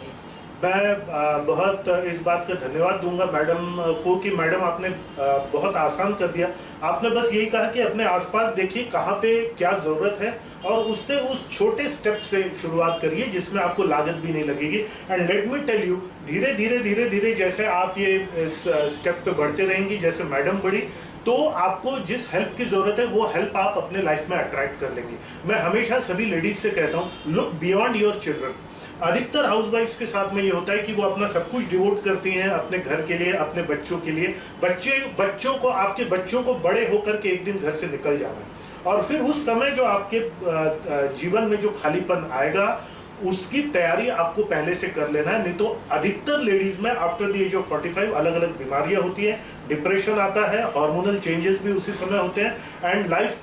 मैं बहुत इस बात का धन्यवाद दूंगा मैडम को कि मैडम आपने बहुत आसान कर दिया। आपने बस यही कहा कि अपने आसपास देखिए कहाँ पे क्या ज़रूरत है और उससे उस छोटे स्टेप से शुरुआत करिए जिसमें आपको लागत भी नहीं लगेगी। And let me tell you, धीरे धीरे जैसे आप ये इस स्टेप पे बढ़ते रहेंगी, जैसे मैडम बढ़ी, तो आपको जिस हेल्प की जरूरत है वो हेल्प आप अपने लाइफ में अट्रैक्ट कर लेंगे। मैं हमेशा सभी लेडीज से कहता हूँ, लुक बियॉन्ड योर चिल्ड्रन। अधिकतर हाउसवाइफ्स के साथ में ये होता है कि वो अपना सब कुछ डिवोट करती हैं अपने घर के लिए, अपने बच्चों के लिए। बच्चों को, आपके बच्चों को बड़े होकर के एक दिन घर से निकल जाना है और फिर उस समय जो आपके जीवन में जो खालीपन आएगा उसकी तैयारी आपको पहले से कर लेना है। नहीं तो अधिकतर लेडीज में आफ्टर द एज ऑफ 45 अलग अलग बीमारियां होती हैं, डिप्रेशन आता है, हार्मोनल चेंजेस भी उसी समय होते हैं and life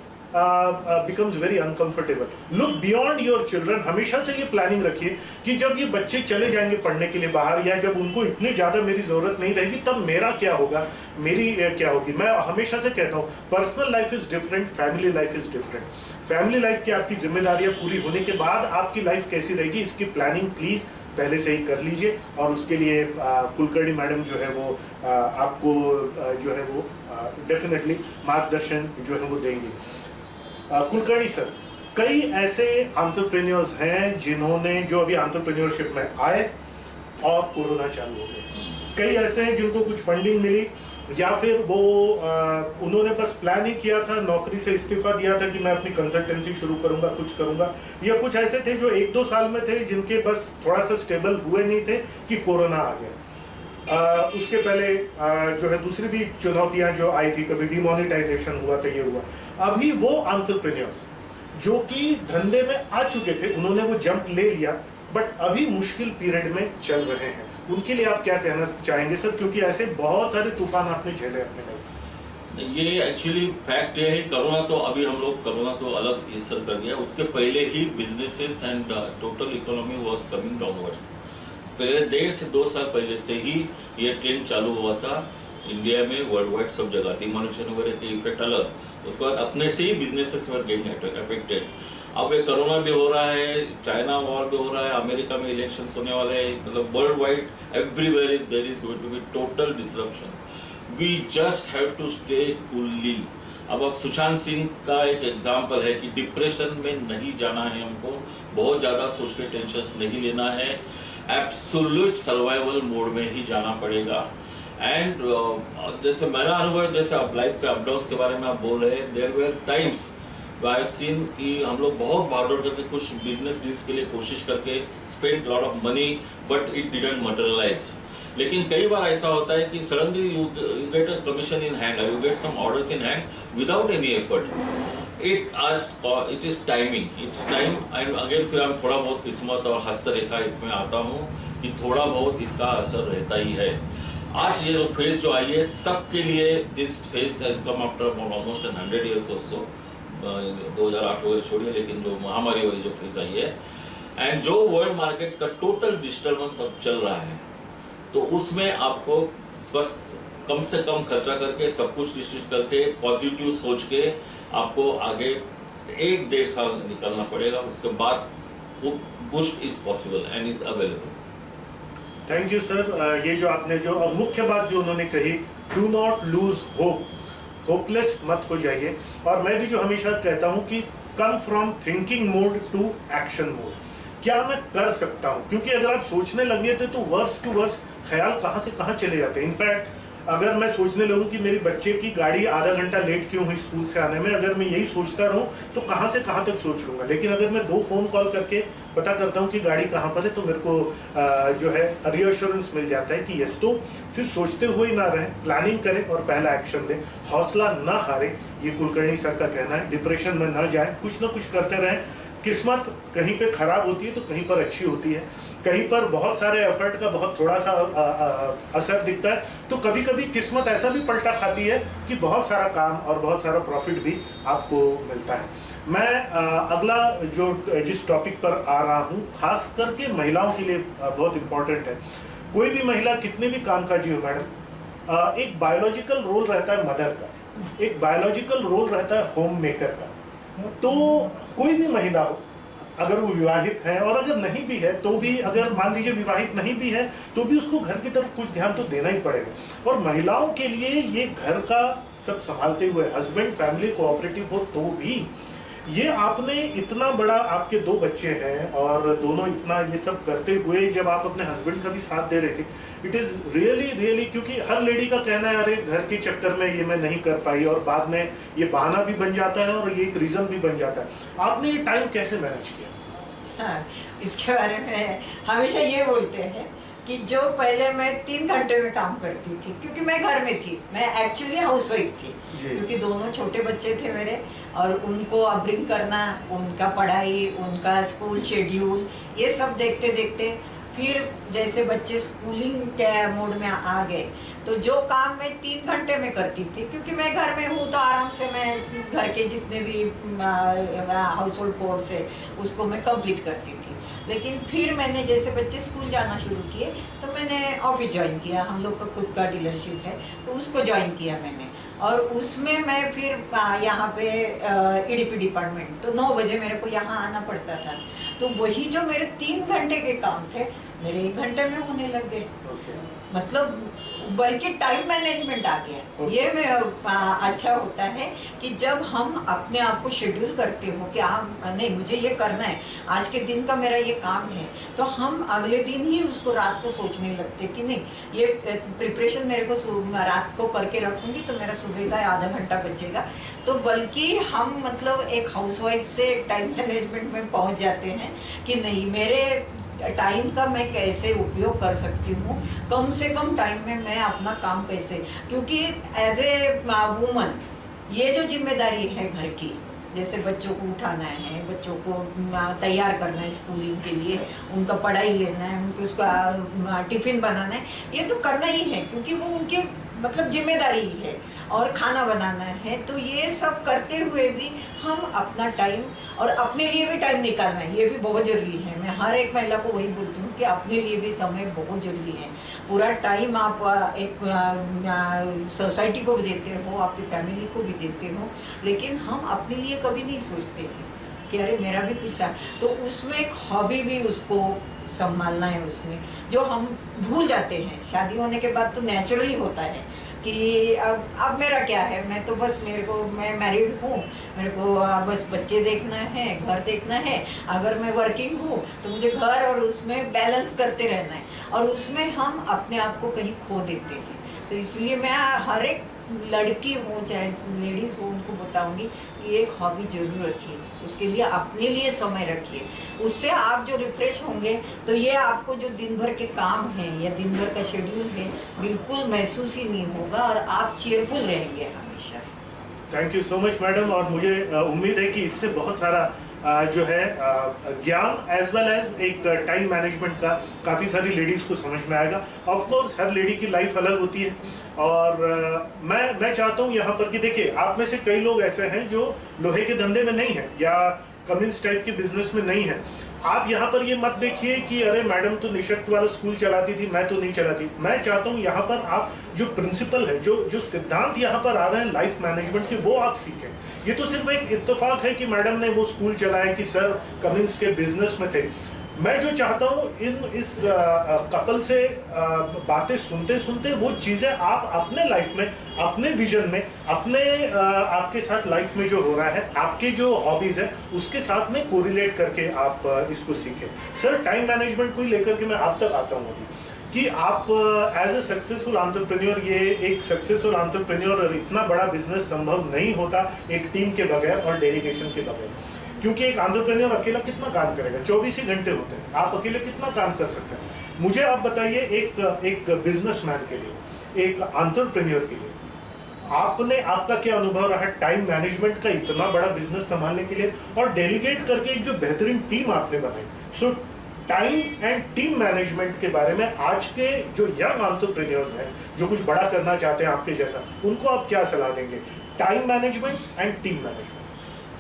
becomes very uncomfortable. Look beyond your children. हमेशा से ये प्लानिंग रखिए कि जब ये बच्चे चले जाएंगे पढ़ने के लिए बाहर, या जब उनको इतनी ज़्यादा मेरी ज़रूरत नहीं रहेगी, तब मेरा क्या होगा, मेरी क्या होगी। मैं हमेशा से कहता हूँ personal life is different, family life is different. Family life की आपकी जिम्मेदारियाँ पूरी होने के बाद आपकी लाइफ कैसी रहेगी, इसकी प्लानिंग प्लीज़ पहले से ही कर लीजिए। और उसके लिए कुलकर्णी मैडम जो है वो आपको जो है वो डेफिनेटली मार्गदर्शन जो है वो देंगी। कुलकर्णी सर, कई ऐसे एंटरप्रेन्योर्स हैं जिन्होंने जो अभी एंटरप्रेन्योरशिप में आए और कोरोना चालू हो गया। कई ऐसे हैं जिनको कुछ फंडिंग मिली या फिर वो उन्होंने बस प्लान ही किया था, नौकरी से इस्तीफा दिया था कि मैं अपनी कंसल्टेंसी शुरू करूंगा, कुछ करूंगा। या कुछ ऐसे थे जो 1-2 साल में थे जिनके बस थोड़ा सा स्टेबल हुए नहीं थे कि कोरोना आ गया। उसके पहले जो है दूसरी भी चुनौतियां जो आई थी, कभी डिमोनेटाइजेशन हुआ था, ये हुआ। अभी वो एंटरप्रेन्योर्स जो कि धंधे में आ चुके थे उन्होंने वो जंप ले लिया, बट अभी मुश्किल पीरियड में चल रहे हैं, उनके लिए आप क्या कहना चाहेंगे सर? क्योंकि ऐसे बहुत सारे तूफान आपने झेले अपने लाइफ। ये एक्चुअली फैक्ट ये है, कोरोना तो अभी हम लोग कोरोना तो अलग हिस्सा कर दिया, उसके पहले ही businesses and total economy was coming downwards. पहले 1.5 से 2 साल पहले से ही ये ट्रेंड चालू हुआ था। इंडिया में, वर्ल्ड वाइड सब जगह डिमोनेटाइजेशन वगैरह के इफेक्ट अलग, उसके बाद अपने से ही बिजनेसेस वर गेटिंग अफेक्टेड। अब ये कोरोना भी हो रहा है, चाइना वॉर भी हो रहा है, अमेरिका में इलेक्शंस होने वाले हैं, मतलब world wide everywhere is there is going to be total disruption. We just have to stay coolly. अब सुशांत सिंह का एक एग्जाम्पल है कि डिप्रेशन में नहीं जाना है हमको, बहुत ज़्यादा सोच के टेंशन नहीं लेना है, एब्सोल्यूट सर्वाइवल मोड में ही जाना पड़ेगा। एंड जैसे मेरा अनुभव, जैसे आप लाइफ के अपडाउन्स के बारे में आप बोल रहे हैं, there were times I seen कि हम लोग बहुत भागदौड़ करके कुछ बिजनेस डील्स के लिए कोशिश करके spend lot of money but it didn't materialise. लेकिन कई बार ऐसा होता है कि suddenly you get a commission in hand, you get some orders in hand without any effort. It is timing, it's time. And again फिर हम थोड़ा बहुत किस्मत और हस्तरेखा इसमें आता हूँ कि थोड़ा बहुत इसका असर रहता ही है। आज ये जो फेज जो आई है सबके लिए, this phase has come after almost 100 years और सो, 2008 वगैरह छोड़िए, लेकिन जो महामारी वाली जो फेज आई है एंड जो वर्ल्ड मार्केट का टोटल डिस्टर्बेंस अब चल रहा है, तो उसमें आपको बस कम से कम खर्चा करके सब कुछ डिस्कस करके पॉजिटिव सोच के आपको आगे 1-1.5 साल निकलना पड़ेगा। उसके बाद boost is possible and is available. Thank you sir. ये जो आपने जो मुख्य बात जो उन्होंने कही, do not lose hope, hopeless मत हो जाइए। और मैं भी जो हमेशा कहता हूं कि come from thinking mode to action mode, क्या मैं कर सकता हूं, क्योंकि अगर आप सोचने लगे थे तो वर्स टू वर्स ख्याल कहां से कहां चले जाते हैं। इनफैक्ट अगर मैं सोचने लगूं कि मेरे बच्चे की गाड़ी आधा घंटा लेट क्यों हुई स्कूल से आने में, अगर मैं यही सोचता रहूं तो कहां से कहां तक सोच लूंगा। लेकिन अगर मैं 2 फोन कॉल करके पता करता हूं कि गाड़ी कहां पर है, तो मेरे को जो है रियश्योरेंस मिल जाता है कि यस। तो सिर्फ सोचते हुए ही ना रहें, प्लानिंग करें और पहला एक्शन लें, हौसला ना हारें, ये कुलकर्णी सर का कहना है। डिप्रेशन में ना जाएं, कुछ ना कुछ करते रहें। किस्मत कहीं पे खराब होती है तो कहीं पर अच्छी होती है, कहीं पर बहुत सारे एफर्ट का बहुत थोड़ा सा असर दिखता है, तो कभी कभी किस्मत ऐसा भी पलटा खाती है कि बहुत सारा काम और बहुत सारा प्रॉफिट भी आपको मिलता है। मैं अगला जो जिस टॉपिक पर आ रहा हूँ, खास करके महिलाओं के लिए बहुत इम्पोर्टेंट है। कोई भी महिला कितने भी कामकाजी हो मैडम, एक बायोलॉजिकल रोल रहता है मदर का, एक बायोलॉजिकल रोल रहता है होम मेकर का। तो कोई भी महिला हो, अगर वो विवाहित है और अगर नहीं भी है तो भी, अगर मान लीजिए विवाहित नहीं भी है तो भी उसको घर की तरफ कुछ ध्यान तो देना ही पड़ेगा। और महिलाओं के लिए ये घर का सब संभालते हुए हस्बैंड फैमिली कोऑपरेटिव हो तो भी, ये आपने इतना बड़ा, आपके 2 बच्चे हैं और दोनों इतना ये सब करते हुए जब आप अपने हस्बैंड का भी साथ दे रहे थे, इट इज़ रियली, क्योंकि हर लेडी का कहना है अरे घर के चक्कर में ये मैं नहीं कर पाई, और बाद में ये बहाना भी बन जाता है और ये एक रीज़न भी बन जाता है। आपने ये टाइम कैसे मैनेज किया? हाँ, इसके बारे में हमेशा ये बोलते हैं कि जो पहले मैं 3 घंटे में काम करती थी, क्योंकि मैं घर में थी, मैं एक्चुअली हाउसवाइफ थी, क्योंकि दोनों छोटे बच्चे थे मेरे, और उनको अपब्रिंग करना, उनका पढ़ाई, उनका स्कूल शेड्यूल, ये सब देखते देखते फिर जैसे बच्चे स्कूलिंग के मोड में आ गए, तो जो काम मैं 3 घंटे में करती थी, क्योंकि मैं घर में हूँ तो आराम से मैं घर के जितने भी हाउस होल्ड कोर्स है उसको मैं कंप्लीट करती थी। लेकिन फिर मैंने जैसे बच्चे स्कूल जाना शुरू किए तो मैंने ऑफिस ज्वाइन किया, हम लोग का खुद का डीलरशिप है तो उसको ज्वाइन किया मैंने, और उसमें मैं फिर यहाँ पे ईडीपी डिपार्टमेंट, तो 9 बजे मेरे को यहाँ आना पड़ता था, तो वही जो मेरे 3 घंटे के काम थे मेरे 1 घंटे में होने लग गए। मतलब बल्कि टाइम मैनेजमेंट आ गया। ये में अच्छा होता है कि जब हम अपने आप को शेड्यूल करते हो कि नहीं मुझे ये करना है, आज के दिन का मेरा ये काम है, तो हम अगले दिन ही उसको रात को सोचने लगते कि नहीं ये प्रिपरेशन मेरे को रात को करके रखूंगी तो मेरा सुबह का आधा घंटा बचेगा। तो बल्कि हम मतलब एक हाउसवाइफ से एक टाइम मैनेजमेंट में पहुंच जाते हैं कि नहीं मेरे टाइम का मैं कैसे उपयोग कर सकती हूँ, कम से कम टाइम में मैं अपना काम कैसे, क्योंकि एज ए वूमन ये जो जिम्मेदारी है घर की, जैसे बच्चों को उठाना है, बच्चों को तैयार करना है स्कूलिंग के लिए, उनका पढ़ाई लेना है, उनको उसका टिफिन बनाना है, ये तो करना ही है क्योंकि वो उनके मतलब जिम्मेदारी है और खाना बनाना है, तो ये सब करते हुए भी हम अपना टाइम और अपने लिए भी टाइम निकालना है, ये भी बहुत ज़रूरी है। मैं हर एक महिला को वही बोलती हूँ कि अपने लिए भी समय बहुत ज़रूरी है। पूरा टाइम आप एक सोसाइटी को भी देते हो, आपकी फैमिली को भी देते हो, लेकिन हम अपने लिए कभी नहीं सोचते हैं कि अरे मेरा भी कुछ है। तो उसमें एक हॉबी भी उसको संभालना है उसमें, जो हम भूल जाते हैं। शादी होने के बाद तो नेचुरली होता है कि अब मेरा क्या है, मैं तो बस मैं मैरिड हूँ, मेरे को बस बच्चे देखना है, घर देखना है। अगर मैं वर्किंग हूँ तो मुझे घर और उसमें बैलेंस करते रहना है, और उसमें हम अपने आप को कहीं खो देते हैं। तो इसलिए मैं हर एक लड़की हो चाहे लेडीज हो उनको बताऊंगी कि एक हॉबी जरूर रखिए, उसके लिए अपने लिए समय रखिए। उससे आप जो रिफ्रेश होंगे तो ये आपको जो दिन भर के काम हैं या दिन भर का शेड्यूल है बिल्कुल महसूस ही नहीं होगा और आप चेयरफुल रहेंगे हमेशा। Thank you so much madam, और मुझे उम्मीद है कि इससे बहुत सारा जो है ज्ञान एज वेल एज एक टाइम मैनेजमेंट का काफ़ी सारी लेडीज़ को समझ में आएगा। ऑफ कोर्स हर लेडी की लाइफ अलग होती है, और मैं चाहता हूँ यहाँ पर कि देखिए, आप में से कई लोग ऐसे हैं जो लोहे के धंधे में नहीं हैं या कम्युनिस्ट टाइप के बिजनेस में नहीं है। आप यहाँ पर ये मत देखिए कि अरे मैडम तो निशक्त वाला स्कूल चलाती थी, मैं तो नहीं चलाती। मैं चाहता हूँ यहाँ पर आप जो प्रिंसिपल है, जो सिद्धांत यहाँ पर आ रहे हैं लाइफ मैनेजमेंट के, वो आप सीखें। ये तो सिर्फ एक इत्तेफाक है कि मैडम ने वो स्कूल चलाया कि सर कम्युनिस्ट के बिजनेस में थे। मैं जो चाहता हूँ इस कपल से बातें सुनते सुनते वो चीज़ें आप अपने लाइफ में, अपने विजन में, अपने आपके साथ लाइफ में जो हो रहा है, आपके जो हॉबीज़ है उसके साथ में कोरिलेट करके आप इसको सीखें। सर टाइम मैनेजमेंट को ही लेकर के मैं आप तक आता हूँ अभी कि आप एज ए सक्सेसफुल एंटरप्रेन्योर, ये एक सक्सेसफुल एंटरप्रेन्योर और इतना बड़ा बिजनेस संभव नहीं होता एक टीम के बगैर और डेलीगेशन के बगैर। क्योंकि एक एंटरप्रेन्योर अकेला कितना काम करेगा, 24 ही घंटे होते हैं, आप अकेले कितना काम कर सकते हैं। मुझे आप बताइए एक बिजनेसमैन के लिए, एक एंटरप्रेन्योर के लिए आपका क्या अनुभव रहा है टाइम मैनेजमेंट का, इतना बड़ा बिजनेस संभालने के लिए और डेलीगेट करके एक जो बेहतरीन टीम आपने बनाई। सो टाइम एंड टीम मैनेजमेंट के बारे में आज के जो यंग एंटरप्रेन्योर्स हैं, जो कुछ बड़ा करना चाहते हैं आपके जैसा, उनको आप क्या सलाह देंगे? Time management and team management.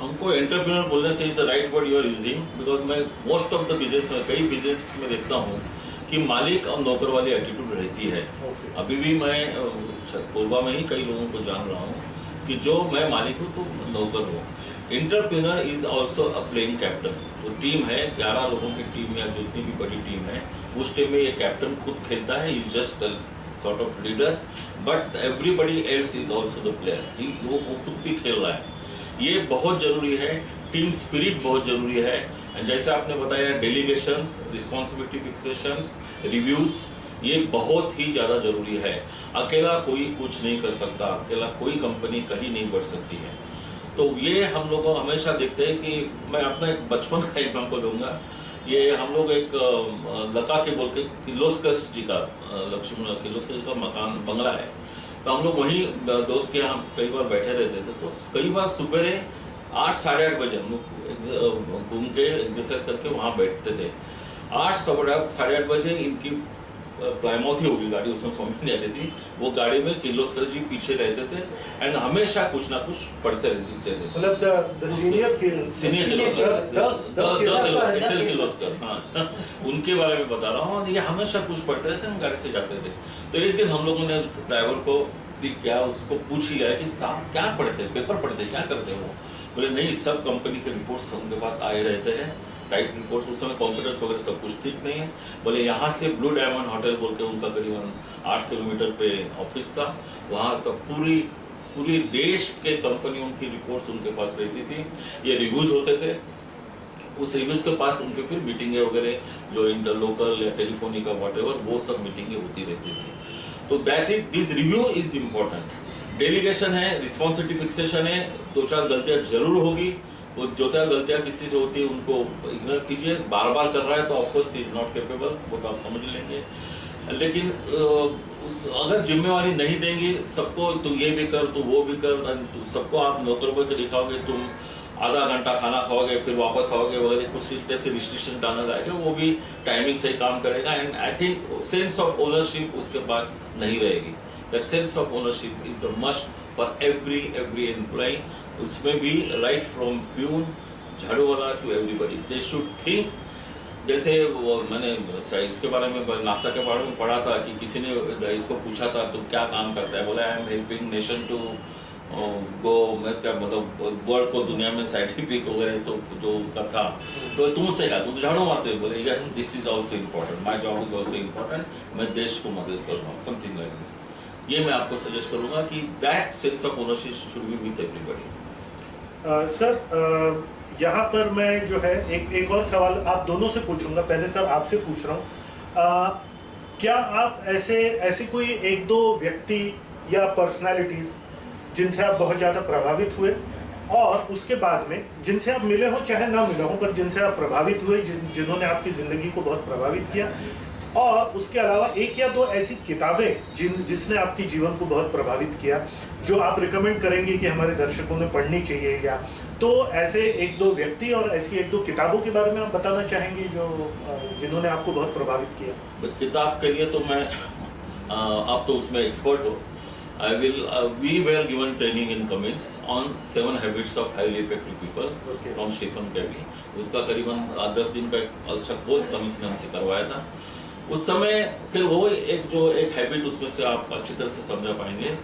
हमको एंटरप्रेन्योर बोलने से is the right word you are using, because मैं मोस्ट ऑफ द बिजनेस में, कई बिजनेस में देखता हूँ कि मालिक और नौकर वाली एटीट्यूड रहती है। अभी भी मैं कोरबा में ही कई लोगों को जान रहा हूँ कि जो मैं मालिक हूँ तो नौकर हूँ। Entrepreneur is also a playing captain. तो टीम है 11 लोगों की टीम या जितनी भी बड़ी टीम है, उस टीम में ये कैप्टन खुद खेलता है, is just sort of leader, but everybody else is also the player. वो खुद भी खेल रहा है। ये बहुत ज़रूरी है, टीम स्पिरिट बहुत ज़रूरी है। जैसे आपने बताया डेलीगेशंस, रिस्पॉन्सिबिलिटी फिक्सेशंस, रिव्यूज़, ये बहुत ही ज़्यादा ज़रूरी है। अकेला कोई कुछ नहीं कर सकता, अकेला कोई कंपनी कहीं नहीं बढ़ सकती है। तो ये हम लोग हमेशा देखते हैं कि मैं अपना एक बचपन का एग्जाम्पल दूंगा। ये हम लोग एक लता के बोल के किर्लोस्कर जी का, लक्ष्मण किर्लोस्कर जी का मकान बंगला है, तो हम लोग वहीं दोस्त के यहाँ कई बार बैठे रहते थे। तो कई बार सुबह 8 साढ़े 8 बजे हम लोग घूम के एक्सरसाइज करके वहाँ बैठते थे। 8 साढ़े 8 बजे इनकी प्लायमाउथ ही होगी गाड़ी, उसमें समझ नहीं आती थी। वो गाड़ी में किर्लोस्कर जी पीछे रहते थे एंड हमेशा कुछ ना कुछ पढ़ते दिखते थे। मतलब सीनियर किर्लोस्कर, हाँ, उनके बारे में बता रहा हूँ। ये हमेशा कुछ पढ़ते रहते, हम गाड़ी से जाते थे। तो एक दिन हम लोगों ने ड्राइवर को दिख गया, उसको पूछ लिया कि साहब क्या पढ़ते हैं, पेपर पढ़ते हैं, क्या करते हैं वो? बोले नहीं, सब कंपनी के रिपोर्ट्स उनके पास आए रहते हैं, टाइप रिपोर्ट्स। उस समय कंप्यूटर्स वगैरह सब कुछ ठीक नहीं है। बोले यहाँ से ब्लू डायमंड होटल बोल के उनका करीबन 8 किलोमीटर पे ऑफिस था, वहाँ सब पूरी देश के कंपनी उनकी रिपोर्ट्स उनके पास रहती थी। ये रिव्यूज़ होते थे, उस रिव्यूज़ के पास उनके फिर मीटिंगें वगैरह जो इंटर लोकल या टेलीफोनिका व्हाटएवर, वो सब मीटिंगें होती रहती थी। तो this review is important. Delegation है, रिस्पॉन्सिबिलिटी फिक्सेशन है, 2-4 गलतियाँ जरूर होगी। वो जो 4 गलतियाँ किसी से होती है उनको इग्नोर कीजिए। बार बार कर रहा है तो of course he is not capable, वो तो आप समझ लेंगे। लेकिन अगर जिम्मेवारी नहीं देंगे सबको, तुम ये भी कर, तू वो भी कर, सबको आप नौकर पर दिखाओगे, तुम आधा घंटा खाना खाओगे फिर वापस आओगे वगैरह, कुछ इस टाइप से रिस्ट्रिक्शन डालना रहेगा, वो भी टाइमिंग से काम करेगा। And I think sense of ownership उसके पास नहीं रहेगी। That sense of ownership is a must for every employ, उसमें भी राइट फ्रॉम प्यून, झाड़ू वाला to everybody, they should think. जैसे वो मैंने इसके बारे में नासा के बारे में पढ़ा था कि किसी ने इसको पूछा था तो क्या काम करता है, बोला I am helping nation to go, मैं क्या मतलब वर्ल्ड को दुनिया में साइंटिफिक वगैरह सब जो का था, तो तुमसे क्या तुम झाड़ू मारते हो, बोले yes this is also important, my job is also important, मैं देश को मदद कर रहा हूँ, समथिंग लाइक दिस। ये मैं आपको सजेस्ट करूँगा कि that sense of ownership should be with everybody. Sir यहाँ पर मैं जो है एक और सवाल आप दोनों से पूछूंगा। पहले सर आपसे पूछ रहा हूँ, क्या आप ऐसे कोई एक दो व्यक्ति या पर्सनालिटीज जिनसे आप बहुत ज़्यादा प्रभावित हुए और उसके बाद में जिनसे आप मिले हो चाहे ना मिले हो पर जिनसे आप प्रभावित हुए, जिन्होंने आपकी ज़िंदगी को बहुत प्रभावित किया, और उसके अलावा एक या दो ऐसी किताबें जिसने आपके जीवन को बहुत प्रभावित किया जो आप रिकमेंड करेंगे कि हमारे दर्शकों ने पढ़नी चाहिए, या तो ऐसे एक दो व्यक्ति और ऐसी एक दो किताबों के बारे में आप बताना चाहेंगे जो जिन्होंने आपको बहुत प्रभावित किया? किताब के लिए तो मैं आप तो उसमें एक्सपर्ट हो, we were given training in Cummins on 7 habits of highly effective people from Stephen Covey। उसका करीबन 10 दिन का अच्छा कोर्स कमिंस ने हमसे करवाया था उस समय। फिर वो एक हैबिट उसमें से आप अच्छी तरह से समझा पाएंगे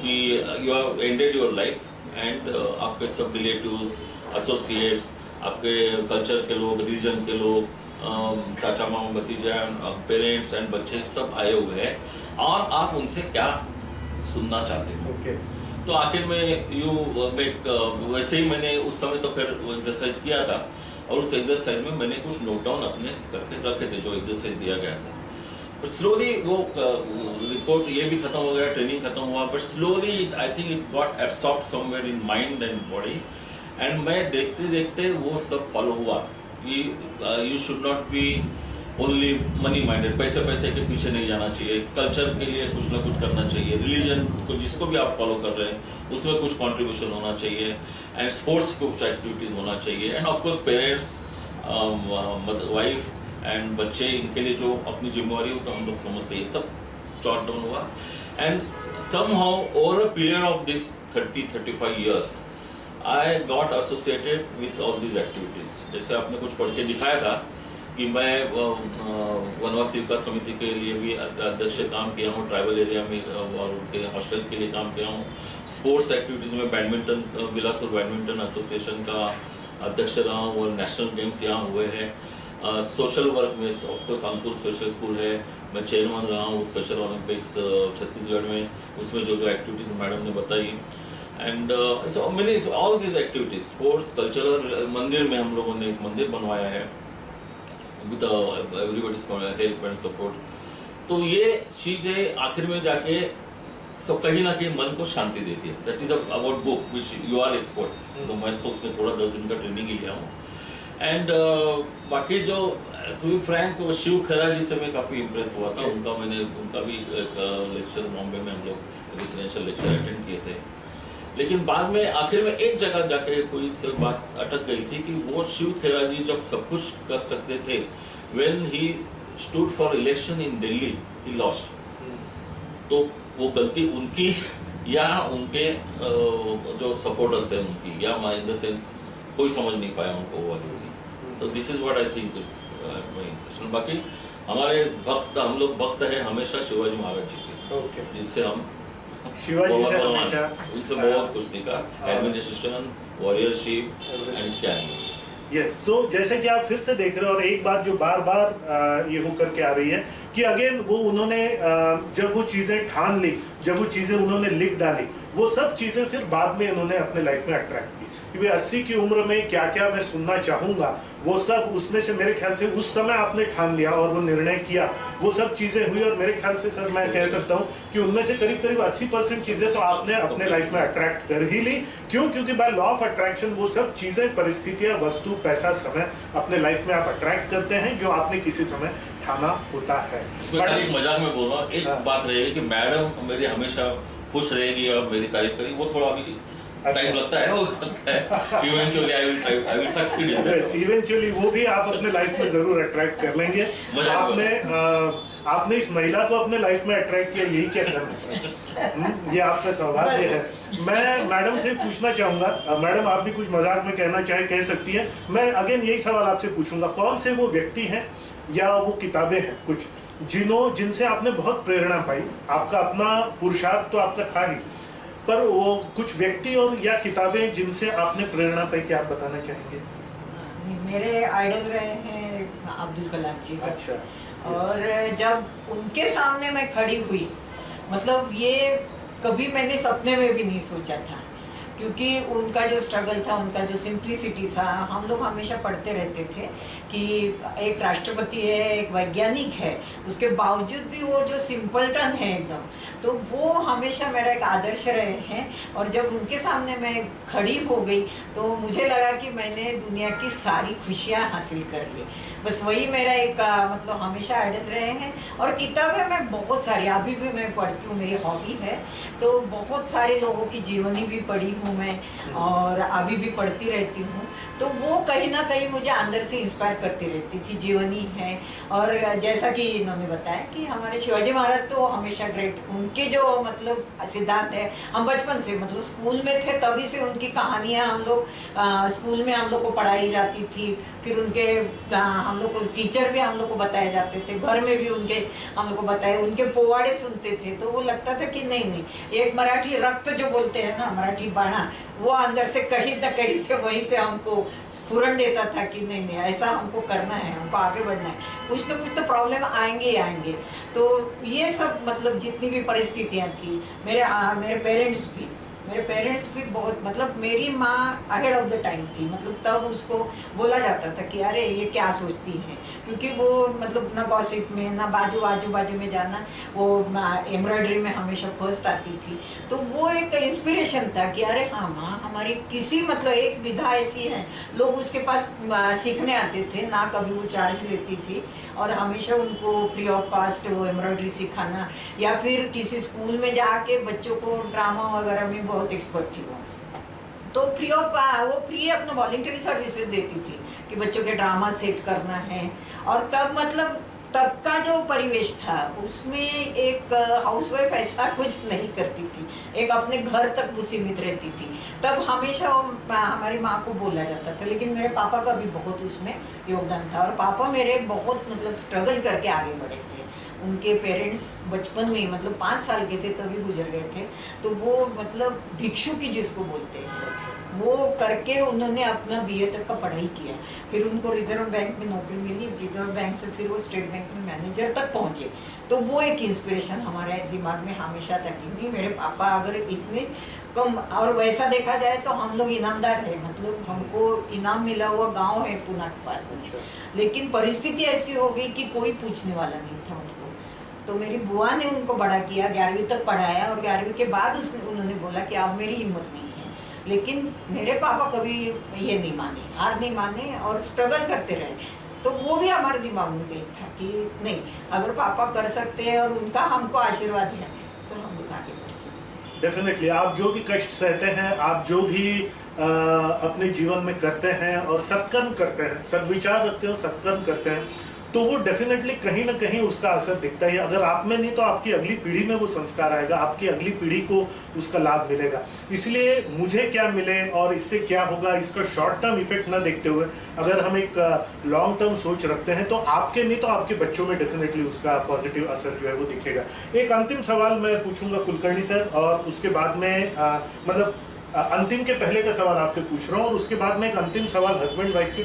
कि you have ended your life and आपके सब रिलेटिव्स, एसोसिएट्स, आपके कल्चर के लोग, रिलीजन के लोग, चाचा मामा भतीजा, पेरेंट्स एंड बच्चे सब आए हुए हैं और आप उनसे क्या सुनना चाहते हो। तो आखिर में वैसे ही मैंने उस समय तो फिर एक्सरसाइज किया था और उस एक्सरसाइज में मैंने कुछ नोट डाउन अपने करके रखे थे जो एक्सरसाइज दिया गया था। पर स्लोली वो रिपोर्ट ये भी खत्म हो गया, ट्रेनिंग खत्म हुआ, but slowly I think it got absorbed somewhere in mind and body and मैं देखते देखते वो सब फॉलो हुआ कि you should not be only money minded, पैसे के पीछे नहीं जाना चाहिए, कल्चर के लिए कुछ ना कुछ करना चाहिए, रिलीजन को जिसको भी आप फॉलो कर रहे हैं उसमें कुछ कंट्रीब्यूशन होना चाहिए एंड स्पोर्ट्स को कुछ एक्टिविटीज़ होना चाहिए end of course parents, wife and बच्चे, इनके लिए जो अपनी जिम्मेवारी हो तो हम लोग समझते हैं। ये सब जॉट डाउन हुआ and somehow over a period of this 30-35 years I got associated with all these activities. जैसे आपने कुछ पढ़ के दिखाया था कि मैं वनवासी विकास समिति के लिए भी अध्यक्ष काम किया हूँ, ट्राइबल एरिया में और उनके हॉस्टल के लिए काम किया हूँ, स्पोर्ट्स एक्टिविटीज़ में बैडमिंटन, बिलासपुर बैडमिंटन एसोसिएशन का अध्यक्ष रहा हूँ और नेशनल गेम्स यहाँ हुए हैं। सोशल वर्क में ऑफकोर्स अंकुर सोशल स्कूल है, मैं चेयरमैन रहा हूँ स्पेशल ओलंपिक्स छत्तीसगढ़ में, उसमें जो एक्टिविटीज़ मैडम ने बताई एंड सो मैंने all these activities, sports, cultural, मंदिर में हम लोगों ने एक मंदिर बनवाया है with everybody's help and support. तो ये चीज़ें आखिर में जाके सब कहीं ना कहीं मन को शांति देती है। That is about book which you are expert, तो मैं तो उसमें थोड़ा 10 दिन का ट्रेनिंग ही लिया हूँ एंड बाकी जो टू बी फ्रैंक शिव खेरा जी से मैं काफ़ी इम्प्रेस हुआ था। उनका भी एक लेक्चर बॉम्बे में हम लोग रेजिडेंशियल लेक्चर अटेंड किए थे, लेकिन बाद में आखिर में एक जगह जाके कोई से बात अटक गई थी कि वो शिव खेरा जी जब सब कुछ कर सकते थे, when he stood for election in Delhi he lost, तो वो गलती उनकी या उनके जो सपोर्टर्स हैं उनकी, या इन द सेंस कोई समझ नहीं पाया उनको वो वाली होगी। तो this is what I think is my impression. बाकी हमारे भक्त, हम लोग भक्त हैं हमेशा शिवाजी महाराज जी के, जिससे हम शिवाजी से हमेशा उनसे बहुत कुछ सीखा, एडमिनिस्ट्रेशन, वॉरियरशिप एंड क्या नहीं। यस, सो जैसे कि आप फिर से देख रहे हो और एक बात जो बार बार ये होकर के आ रही है कि अगेन वो उन्होंने जब वो चीज़ें ठान ली, जब वो चीज़ें उन्होंने लिख डाली, वो सब चीज़ें फिर बाद में उन्होंने अपने लाइफ में अट्रैक्ट की कि भाई 80 की उम्र में क्या क्या मैं सुनना चाहूँगा, वो सब उसमें से मेरे ख्याल से उस समय आपने ठान लिया और वो निर्णय किया, वो सब चीज़ें हुई और मेरे ख्याल से सर मैं कह सकता हूँ कि उनमें से करीब करीब 80% चीज़ें तो आपने अपने लाइफ में अट्रैक्ट कर ही ली। क्यों? क्योंकि बाय लॉ ऑफ अट्रैक्शन वो सब चीज़ें, परिस्थितियाँ, वस्तु, पैसा, समय अपने लाइफ में आप अट्रैक्ट करते हैं जो आपने किसी समय ठाना होता है। एक मजाक में बोल रहा हूँ, एक बात रहेगी कि मैडम मेरी हमेशा खुश रहेगी और मेरी तारीफ करेगी, वो थोड़ा अभी टाइम लगता है, हो सकता है eventually I will succeed in that. Eventually वो भी आप अपने लाइफ में जरूर अट्रैक्ट कर लेंगे। आपने इस महिला को अपने लाइफ में अट्रैक्ट किया, यही क्या करना है, ये आपका सौभाग्य है। मैं मैडम से पूछना चाहूंगा, मैडम आप भी कुछ मजाक में कहना चाहे कह सकती हैं। मैं अगेन यही सवाल आपसे पूछूंगा, कौन से वो व्यक्ति हैं या वो किताबें हैं कुछ जिनसे आपने बहुत प्रेरणा पाई? आपका अपना पुरुषार्थ तो आपका था ही, पर वो कुछ व्यक्ति और या किताबें जिनसे आपने प्रेरणा पाई, क्या आप बताना चाहेंगे? मेरे आइडल रहे हैं अब्दुल कलाम जी। अच्छा। और जब उनके सामने मैं खड़ी हुई, मतलब ये कभी मैंने सपने में भी नहीं सोचा था, क्योंकि उनका जो स्ट्रगल था, उनका जो सिंप्लिसिटी था। हम लोग हमेशा पढ़ते रहते थे कि एक राष्ट्रपति है, एक वैज्ञानिक है, उसके बावजूद भी वो जो सिंपलटन है एकदम, तो वो हमेशा मेरा एक आदर्श रहे हैं। और जब उनके सामने मैं खड़ी हो गई तो मुझे लगा कि मैंने दुनिया की सारी खुशियाँ हासिल कर ली। बस वही मेरा एक मतलब हमेशा आइडल रहे हैं। और किताबें मैं बहुत सारी अभी भी मैं पढ़ती हूँ, मेरी हॉबी है, तो बहुत सारे लोगों की जीवनी भी पढ़ी हूँ मैं, और अभी भी पढ़ती रहती हूँ। तो वो कहीं ना कहीं मुझे अंदर से इंस्पायर करती रहती थी, जीवनी है। और जैसा कि इन्होंने बताया कि हमारे शिवाजी महाराज तो हमेशा ग्रेट, उनके जो मतलब सिद्धांत है, हम बचपन से मतलब स्कूल में थे तभी से उनकी कहानियाँ हम लोग स्कूल में हम लोग को पढ़ाई जाती थी। फिर उनके हम लोग को टीचर भी हम लोग को बताए जाते थे, घर में भी उनके हम लोग को बताए, उनके पोवाड़े सुनते थे। तो वो लगता था कि नहीं नहीं, एक मराठी रक्त जो बोलते हैं ना, मराठी बाणा, वो अंदर से कहीं ना कहीं से वहीं से हमको स्फुरन देता था कि नहीं नहीं ऐसा हमको करना है, हमको आगे बढ़ना है, कुछ ना कुछ तो प्रॉब्लम आएंगे ही आएंगे। तो ये सब मतलब जितनी भी परिस्थितियाँ थी, मेरे पेरेंट्स भी बहुत, मतलब मेरी माँ अहेड ऑफ द टाइम थी, मतलब तब उसको बोला जाता था कि अरे ये क्या सोचती हैं, क्योंकि वो मतलब ना गॉसिप में, ना आजू बाजू में जाना, वो एम्ब्रॉयडरी में हमेशा फर्स्ट आती थी। तो वो एक इंस्पिरेशन था कि अरे हाँ माँ हमारी किसी मतलब एक विधा ऐसी है, लोग उसके पास सीखने आते थे ना, कभी वो चार्ज लेती थी, और हमेशा उनको फ्री ऑफ कॉस्ट वो एम्ब्रॉयडरी सिखाना, या फिर किसी स्कूल में जाके बच्चों को ड्रामा वगैरह में बहुत एक्सपर्ट थी वो, तो फ्री अपना वॉलंटरी सर्विसेज देती थी कि बच्चों के ड्रामा सेट करना है। और तब मतलब तब का जो परिवेश था उसमें एक हाउसवाइफ ऐसा कुछ नहीं करती थी, एक अपने घर तक वो सीमित रहती थी। तब हमेशा हमारी माँ को बोला जाता था, लेकिन मेरे पापा का भी बहुत उसमें योगदान था। और पापा मेरे बहुत मतलब स्ट्रगल करके आगे बढ़े थे। उनके पेरेंट्स बचपन में मतलब 5 साल के थे तभी गुजर गए थे, तो वो मतलब भिक्षु की जिसको बोलते हैं, वो करके उन्होंने अपना BA तक का पढ़ाई किया। फिर उनको रिजर्व बैंक में नौकरी मिली, रिजर्व बैंक से फिर वो स्टेट बैंक में मैनेजर तक पहुंचे। तो वो एक इंस्पिरेशन हमारे दिमाग में हमेशा तक थी। मेरे पापा अगर इतने कम, और वैसा देखा जाए तो हम लोग इनामदार है, मतलब हमको इनाम मिला हुआ गांव है पुणे के पास, लेकिन परिस्थिति ऐसी हो गई कि कोई पूछने वाला नहीं था उनको। तो मेरी बुआ ने उनको बड़ा किया, 11वीं तक पढ़ाया, और 11वीं के बाद उन्होंने बोला कि अब मेरी हिम्मत नहीं है। लेकिन मेरे पापा कभी ये नहीं माने, हार नहीं माने, और स्ट्रगल करते रहे। तो वो भी हमारे दिमाग में गई था कि नहीं, अगर पापा कर सकते हैं और उनका हमको आशीर्वाद है तो हम लोग आगे बढ़ सकते हैं। डेफिनेटली आप जो भी कष्ट सहते हैं, आप जो भी अपने जीवन में करते हैं और सत्कर्म करते हैं, सद्विचार रखते हो, सत्कर्म करते हैं, तो वो डेफिनेटली कहीं ना कहीं उसका असर दिखता है। अगर आप में नहीं तो आपकी अगली पीढ़ी में वो संस्कार आएगा, आपकी अगली पीढ़ी को उसका लाभ मिलेगा। इसलिए मुझे क्या मिले और इससे क्या होगा, इसका शॉर्ट टर्म इफेक्ट ना देखते हुए अगर हम एक लॉन्ग टर्म सोच रखते हैं, तो आपके नहीं तो आपके बच्चों में डेफिनेटली उसका पॉजिटिव असर जो है वो दिखेगा। एक अंतिम सवाल मैं पूछूंगा कुलकर्णी सर, और उसके बाद में मतलब अंतिम के पहले का सवाल आपसे पूछ रहा हूँ, और उसके बाद में एक अंतिम सवाल हस्बैंड वाइफ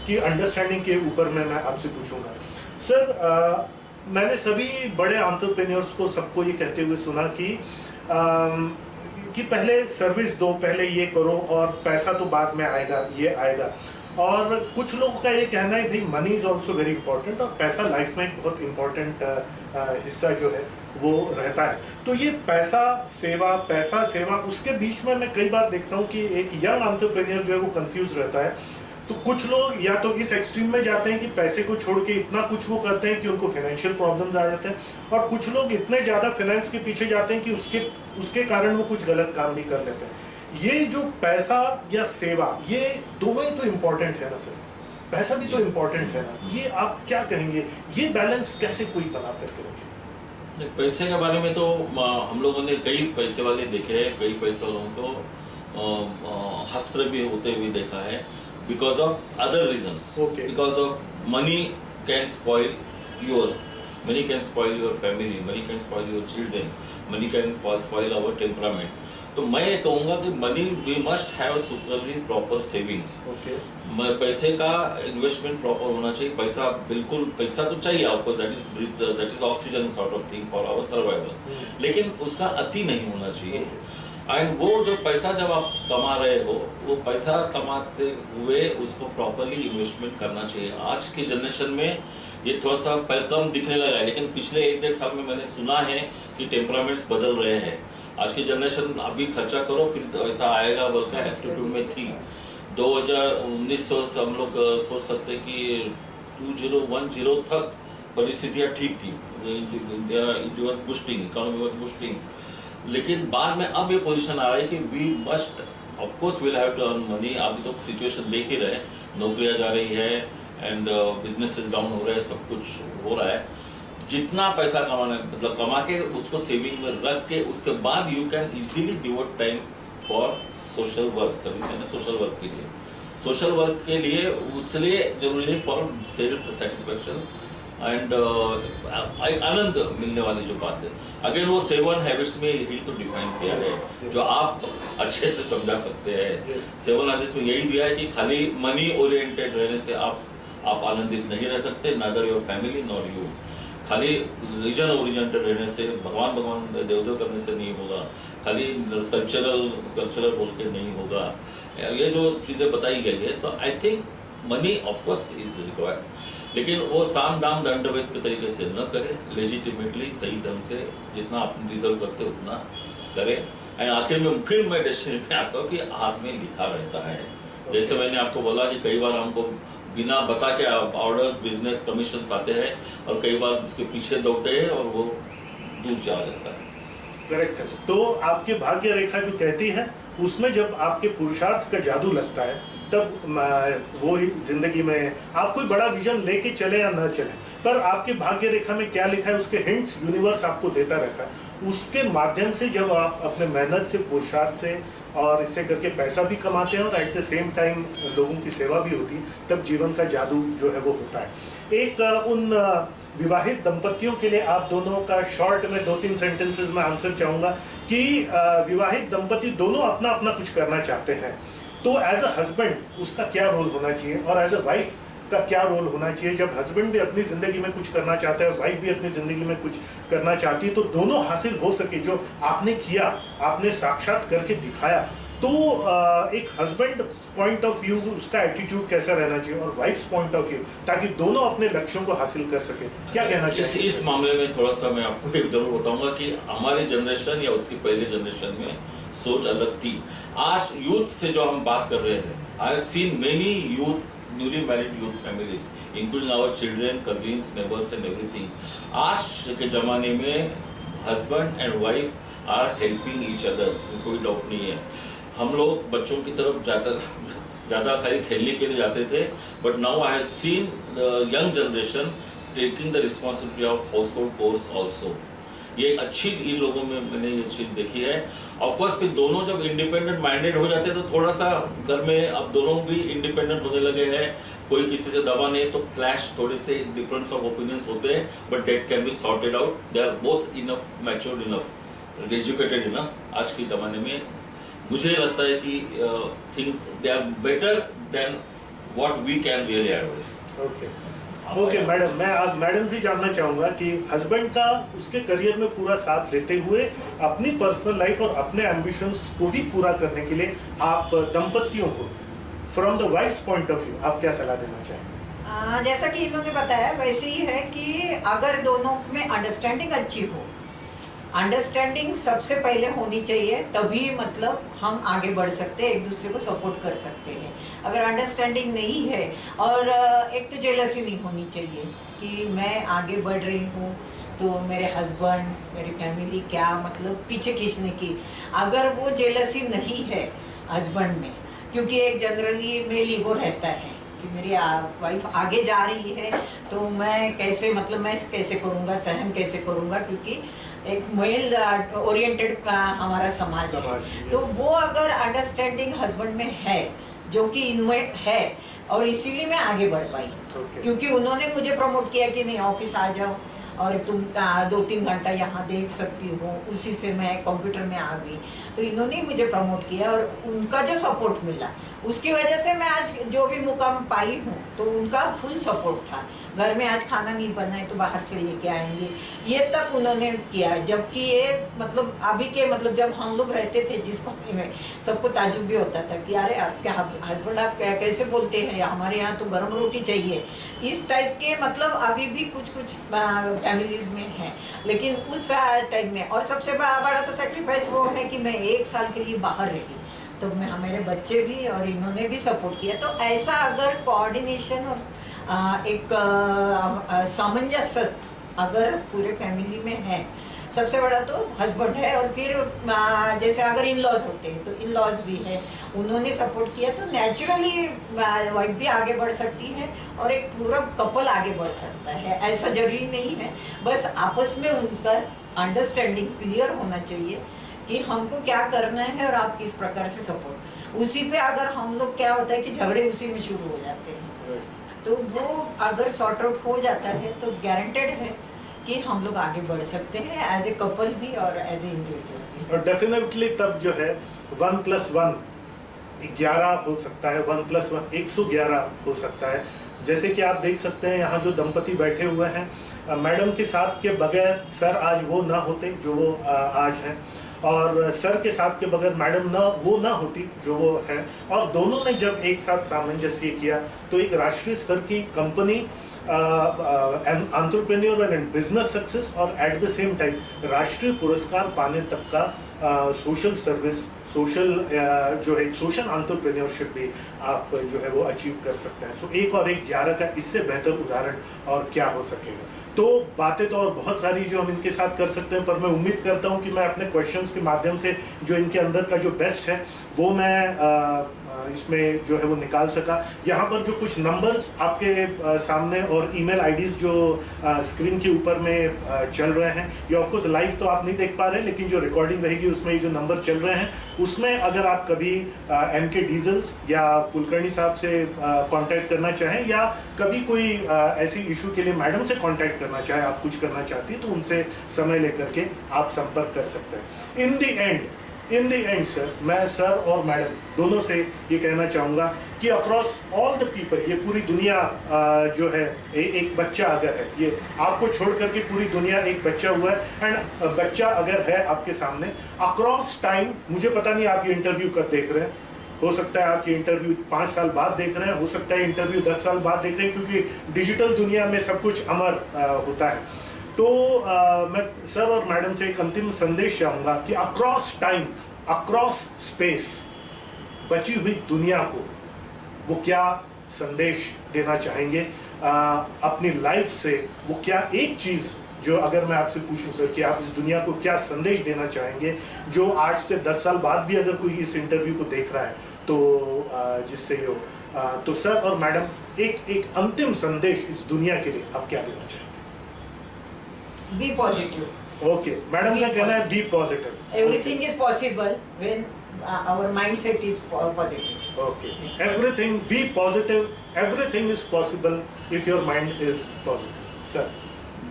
की अंडरस्टैंडिंग के ऊपर मैं आपसे पूछूंगा। सर मैंने सभी बड़े एंटरप्रेन्योर्स को, सबको ये कहते हुए सुना कि पहले सर्विस दो, पहले ये करो और पैसा तो बाद में आएगा, ये आएगा। और कुछ लोगों का ये कहना है भाई money is also very important, और पैसा लाइफ में एक बहुत इंपॉर्टेंट हिस्सा जो है वो रहता है। तो ये पैसा सेवा उसके बीच में मैं कई बार देख रहा हूँ कि एक यंग एंटरप्रेन्योर जो है वो कंफ्यूज रहता है। तो कुछ लोग या तो इस एक्सट्रीम में जाते हैं कि पैसे को छोड़ के इतना कुछ वो करते हैं कि उनको फाइनेंशियल प्रॉब्लम्स आ जाते हैं, और कुछ लोग इतने ज़्यादा फाइनेंस के पीछे जाते हैं कि उसके कारण वो कुछ गलत काम भी कर लेते हैं। ये जो पैसा या सेवा, ये दोनों ही तो इम्पोर्टेंट है ना सर, पैसा भी तो इम्पोर्टेंट है ना, ये आप क्या कहेंगे, ये बैलेंस कैसे कोई बना करके रखे? पैसे के बारे में तो हम लोगों ने कई पैसे वाले देखे हैं, कई पैसे वालों को हस्त्र भी होते हुए देखा है, because of other reasons, because of money can spoil your, money can spoil your family, money can spoil your children, money can spoil our temperament. तो मैं ये कहूँगा कि money we must have superly proper savings. पैसे का investment proper होना चाहिए। पैसा बिल्कुल, पैसा तो चाहिए आपको, that is oxygen sort of thing for our survival, लेकिन उसका अति नहीं होना चाहिए। एंड वो जो पैसा जब आप कमा रहे हो, वो पैसा कमाते हुए उसको प्रॉपरली इन्वेस्टमेंट करना चाहिए। आज की जनरेशन में ये थोड़ा सा कम दिखने लगा है, लेकिन पिछले 1-1.5 साल में मैंने सुना है कि टेम्परामेंट्स बदल रहे हैं। आज की जनरेशन अभी खर्चा करो फिर तो ऐसा आएगा बोल का एटीट्यूड में थी। 2019 हम लोग सोच सकते कि 2010 तक परिस्थितियाँ ठीक थी, it was boosting, economy was boosting, लेकिन बाद में अब ये पोजीशन आ रही है कि we must of course will have to earn money. अभी तो सिचुएशन देख ही रहे, नौकरियाँ जा रही है एंड बिजनेसेस डाउन हो रहे हैं, सब कुछ हो रहा है। जितना पैसा कमाना, मतलब कमा के उसको सेविंग में रख के उसके बाद you can easily devote time for social work, service यानी सोशल वर्क के लिए, सोशल वर्क के लिए उसलिए जरूरी है फॉर सेल्फ सेटिस्फैक्शन एंड आनंद मिलने वाली जो बात है। अगेन वो 7 हैबिट्स में यही तो डिफाइन किया है जो आप अच्छे से समझा सकते हैं। 7 हैबिट्स में यही दिया है कि खाली मनी ओरिएंटेड रहने से आप आनंदित नहीं रह सकते, neither your family nor you. खाली रीजन ओरिएंटेड रहने से, भगवान देवदेव करने से नहीं होगा, खाली कल्चरल बोल के नहीं होगा। ये जो चीज़ें बताई गई है, तो I think money of course is required, लेकिन वो साम दाम दंडभेद के तरीके से न करें, लेजिटिमेटली सही ढंग से जितना आप डिजर्व करते उतना करें। एंड आखिर में फिर मैं डेस्टिनी पे आता हूँ कि हाथ में लिखा रहता है। जैसे मैंने आपको बोला कि कई बार हमको बिना बता के ऑर्डर्स, बिजनेस कमीशन आते हैं और कई बार उसके पीछे दौड़ते हैं और वो दूर जा जाता है। करेक्ट है। तो आपके भाग्य रेखा जो कहती है उसमें जब आपके पुरुषार्थ का जादू लगता है, तब वो जिंदगी में आप कोई बड़ा विजन लेके चले या ना चले, पर आपके भाग्य रेखा में क्या लिखा है उसके हिंट्स यूनिवर्स आपको देता रहता है। उसके माध्यम से जब आप अपने मेहनत से, पुरुषार्थ से और इससे करके पैसा भी कमाते हैं और एट द सेम टाइम लोगों की सेवा भी होती है, तब जीवन का जादू जो है वो होता है। एक उन विवाहित दंपतियों के लिए आप दोनों का शॉर्ट में 2-3 सेंटेंसेस में आंसर चाहूँगा कि विवाहित दंपति दोनों अपना अपना कुछ करना चाहते हैं, तो एज अ हस्बैंड उसका क्या रोल होना चाहिए और एज अ वाइफ का क्या रोल होना चाहिए। जब हस्बैंड भी अपनी ज़िंदगी में कुछ करना चाहता है, वाइफ भी अपनी ज़िंदगी में कुछ करना चाहती है, तो दोनों हासिल हो सके जो आपने किया, आपने साक्षात करके दिखाया। तो एक हस्बैंड पॉइंट ऑफ व्यू उसका एटीट्यूड कैसा रहना चाहिए और वाइफ्स पॉइंट ऑफ व्यू, ताकि दोनों अपने लक्ष्यों को हासिल कर सके, क्या कहना चाहिए? इस मामले में थोड़ा सा मैं आपको एक जरूर बताऊंगा कि हमारी जनरेशन या उसकी पहले जनरेशन में सोच अलग थी। आज यूथ से जो हम बात कर रहे थे, I have seen many youth, newly married youth families including our children, cousins, neighbours and everything. आज के ज़माने में husband and wife are helping each other, इसमें कोई डाउट नहीं है। हम लोग बच्चों की तरफ ज़्यादा खाली खेलने के लिए जाते थे, but now I have scene young generation taking the responsibility of house hold course also. ये अच्छी इन लोगों में मैंने ये चीज़ देखी है। ऑफकोर्स फिर दोनों जब इंडिपेंडेंट माइंडेड हो जाते हैं तो थोड़ा सा घर में अब दोनों भी इंडिपेंडेंट होने लगे हैं, कोई किसी से दबा नहीं, तो क्लैश थोड़े से डिफरेंस ऑफ ओपिनियंस होते हैं, but that can be sorted out. They are both enough matured enough, educated enough. आज के ज़माने में मुझे लगता है कि things they are better than what we can really advise. Okay madam, मैं आप मैडम से जानना चाहूँगा कि हस्बैंड का उसके करियर में पूरा साथ देते हुए अपनी पर्सनल लाइफ और अपने एम्बिशंस को भी पूरा करने के लिए आप दंपतियों को from the wife's point of view आप क्या सलाह देना चाहेंगे? जैसा कि इन्होंने बताया वैसे ही है कि अगर दोनों में अंडरस्टैंडिंग अच्छी हो, अंडरस्टैंडिंग सबसे पहले होनी चाहिए, तभी मतलब हम आगे बढ़ सकते हैं, एक दूसरे को सपोर्ट कर सकते हैं। अगर अंडरस्टैंडिंग नहीं है और एक तो जेलसी नहीं होनी चाहिए कि मैं आगे बढ़ रही हूँ तो मेरे हस्बैंड, मेरी फैमिली क्या मतलब पीछे खींचने की, अगर वो जेलसी नहीं है हस्बैंड में, क्योंकि एक जनरली मेल ईगो रहता है कि मेरी वाइफ आगे जा रही है तो मैं कैसे मतलब मैं कैसे करूँगा, सहन कैसे करूँगा, क्योंकि एक मेल ओरिएंटेड हमारा समाज है। तो वो अगर अंडरस्टैंडिंग हस्बैंड में है, जो कि इनमें है, और इसीलिए मैं आगे बढ़ पाई। क्योंकि उन्होंने मुझे प्रमोट किया कि नहीं ऑफिस आ जाओ और तुम 2-3 घंटा यहाँ देख सकती हो, उसी से मैं कंप्यूटर में आ गई। तो इन्होंने मुझे प्रमोट किया और उनका जो सपोर्ट मिला उसकी वजह से मैं आज जो भी मुकाम पाई हूँ, तो उनका फुल सपोर्ट था। घर में आज खाना नहीं बना है तो बाहर से लेके आएंगे, ये तक उन्होंने किया। जबकि ये मतलब अभी के मतलब जब हम लोग रहते थे जिस कंपनी में, सबको ताजुब भी होता था कि अरे आपके हस्बैंड आप कैसे बोलते हैं, हमारे यहाँ तो गर्म रोटी चाहिए, इस टाइप के मतलब अभी भी कुछ फैमिलीज में है। लेकिन उस टाइम में और सबसे बड़ा तो सेक्रीफाइस वो है कि मैं 1 साल के लिए बाहर रही, तो मैं मेरे बच्चे भी और इन्होंने भी सपोर्ट किया। तो ऐसा अगर कोऑर्डिनेशन और एक सामंजस्य अगर पूरे फैमिली में है, सबसे बड़ा तो हस्बैंड है, और फिर जैसे अगर इन लॉज होते हैं तो इन लॉज भी है, उन्होंने सपोर्ट किया, तो नेचुरली वाइफ भी आगे बढ़ सकती है और एक पूरा कपल आगे बढ़ सकता है। ऐसा जरूरी नहीं है, बस आपस में उनका अंडरस्टैंडिंग क्लियर होना चाहिए कि हमको क्या करना है और आप किस प्रकार से सपोर्ट। उसी पे अगर हम लोग क्या होता है कि झगड़े उसी में शुरू हो जाते हैं, तो वो अगर सॉर्ट आउट हो जाता है तो गारंटेड है कि हम लोग आगे बढ़ सकते हैं एज ए कपल भी और एज ए इंडिविजुअल भी। और डेफिनेटली तब जो है 1+1 11 हो सकता है, 1+1 111 हो सकता है। जैसे कि आप देख सकते हैं यहाँ जो दंपति बैठे हुए हैं, मैडम के साथ के बगैर सर आज वो ना होते जो वो आज हैं, और सर के साथ के बगैर मैडम ना होती जो वो है, और दोनों ने जब एक साथ सामंजस्य किया तो एक राष्ट्रीय स्तर की company, entrepreneur and business success, और एट द सेम टाइम राष्ट्रीय पुरस्कार पाने तक का सोशल सर्विस, सोशल जो है सोशल एंटरप्रेन्योरशिप भी आप जो है वो अचीव कर सकते हैं। सो 1 और 1 11 का इससे बेहतर उदाहरण और क्या हो सकेगा। तो बातें तो और बहुत सारी जो हम इनके साथ कर सकते हैं, पर मैं उम्मीद करता हूं कि मैं अपने क्वेश्चंस के माध्यम से जो इनके अंदर का जो बेस्ट है वो मैं इसमें जो है वो निकाल सका। यहाँ पर जो कुछ नंबर्स आपके सामने और ईमेल आईडीज जो स्क्रीन के ऊपर में चल रहे हैं, ये ऑफकोर्स लाइव तो आप नहीं देख पा रहे, लेकिन जो रिकॉर्डिंग रहेगी उसमें ये जो नंबर चल रहे हैं, उसमें अगर आप कभी MK डीजल्स या कुलकर्णी साहब से कांटेक्ट करना चाहें, या कभी कोई ऐसी इशू के लिए मैडम से कांटेक्ट करना चाहे, आप कुछ करना चाहती है, तो उनसे समय लेकर के आप संपर्क कर सकते हैं। इन द एंड सर, मैं सर और मैडम दोनों से ये कहना चाहूँगा कि अक्रॉस ऑल द पीपल, ये पूरी दुनिया जो है एक बच्चा अगर है, ये आपको छोड़ करके पूरी दुनिया एक बच्चा हुआ है, एंड बच्चा अगर है आपके सामने अक्रॉस टाइम, मुझे पता नहीं आप ये इंटरव्यू कब देख रहे हैं, हो सकता है आप ये इंटरव्यू 5 साल बाद देख रहे हैं, हो सकता है इंटरव्यू 10 साल बाद देख रहे हैं, क्योंकि डिजिटल दुनिया में सब कुछ अमर होता है। तो मैं सर और मैडम से एक अंतिम संदेश चाहूँगा कि अक्रॉस टाइम, अक्रॉस स्पेस बची हुई दुनिया को वो क्या संदेश देना चाहेंगे, अपनी लाइफ से वो क्या एक चीज़, जो अगर मैं आपसे पूछूं सर कि आप इस दुनिया को क्या संदेश देना चाहेंगे, जो आज से 10 साल बाद भी अगर कोई इस इंटरव्यू को देख रहा है तो जिससे हो, तो सर और मैडम एक अंतिम संदेश इस दुनिया के लिए आप क्या देना चाहेंगे? Be positive. ओके, मैडम का कहना है be positive. Everything is possible when our mindset is positive. Okay, everything be positive. Everything is possible if your mind is positive. Sir.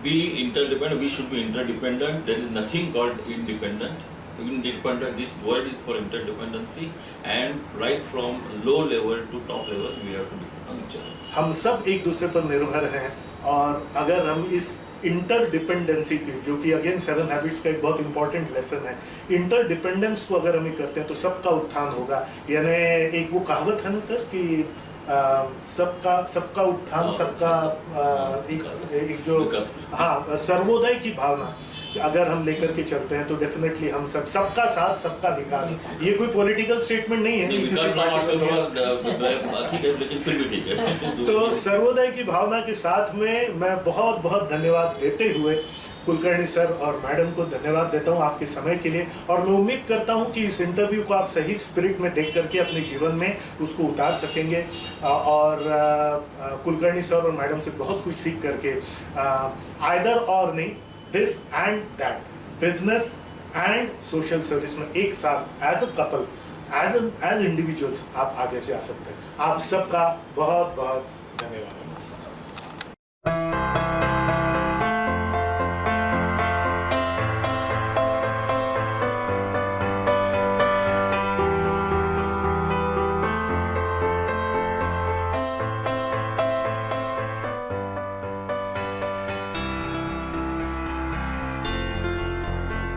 Be interdependent. We should be interdependent. There is nothing called independent. Independent. This world is for interdependency, and right from low level to top level, we have to depend on each other. हम सब एक दूसरे पर निर्भर हैं, और अगर हम इस इंटरडिपेंडेंसी की, जो कि अगेन 7 हैबिट्स का एक बहुत इंपॉर्टेंट लेसन है, इंटरडिपेंडेंस को अगर हम करते हैं तो सबका उत्थान होगा। यानी एक वो कहावत है ना सर कि सबका उत्थान, सबका एक जो हाँ सर्वोदय की भावना अगर हम लेकर के चलते हैं तो डेफिनेटली हम सबका साथ सबका विकास, ये कोई पॉलिटिकल स्टेटमेंट नहीं है, विकास ठीक है लेकिन फिर भी ठीक है। तो सर्वोदय की भावना के साथ में मैं बहुत बहुत धन्यवाद देते हुए कुलकर्णी सर और मैडम को धन्यवाद देता हूं आपके समय के लिए, और मैं उम्मीद करता हूं कि इस इंटरव्यू को आप सही स्पिरिट में देख करके अपने जीवन में उसको उतार सकेंगे, और कुलकर्णी सर और मैडम से बहुत कुछ सीख करके आइदर और नहीं, this and that, business and social service में एक साथ as a couple, as individuals आप आगे से आ सकते हैं। आप सबका बहुत बहुत धन्यवाद।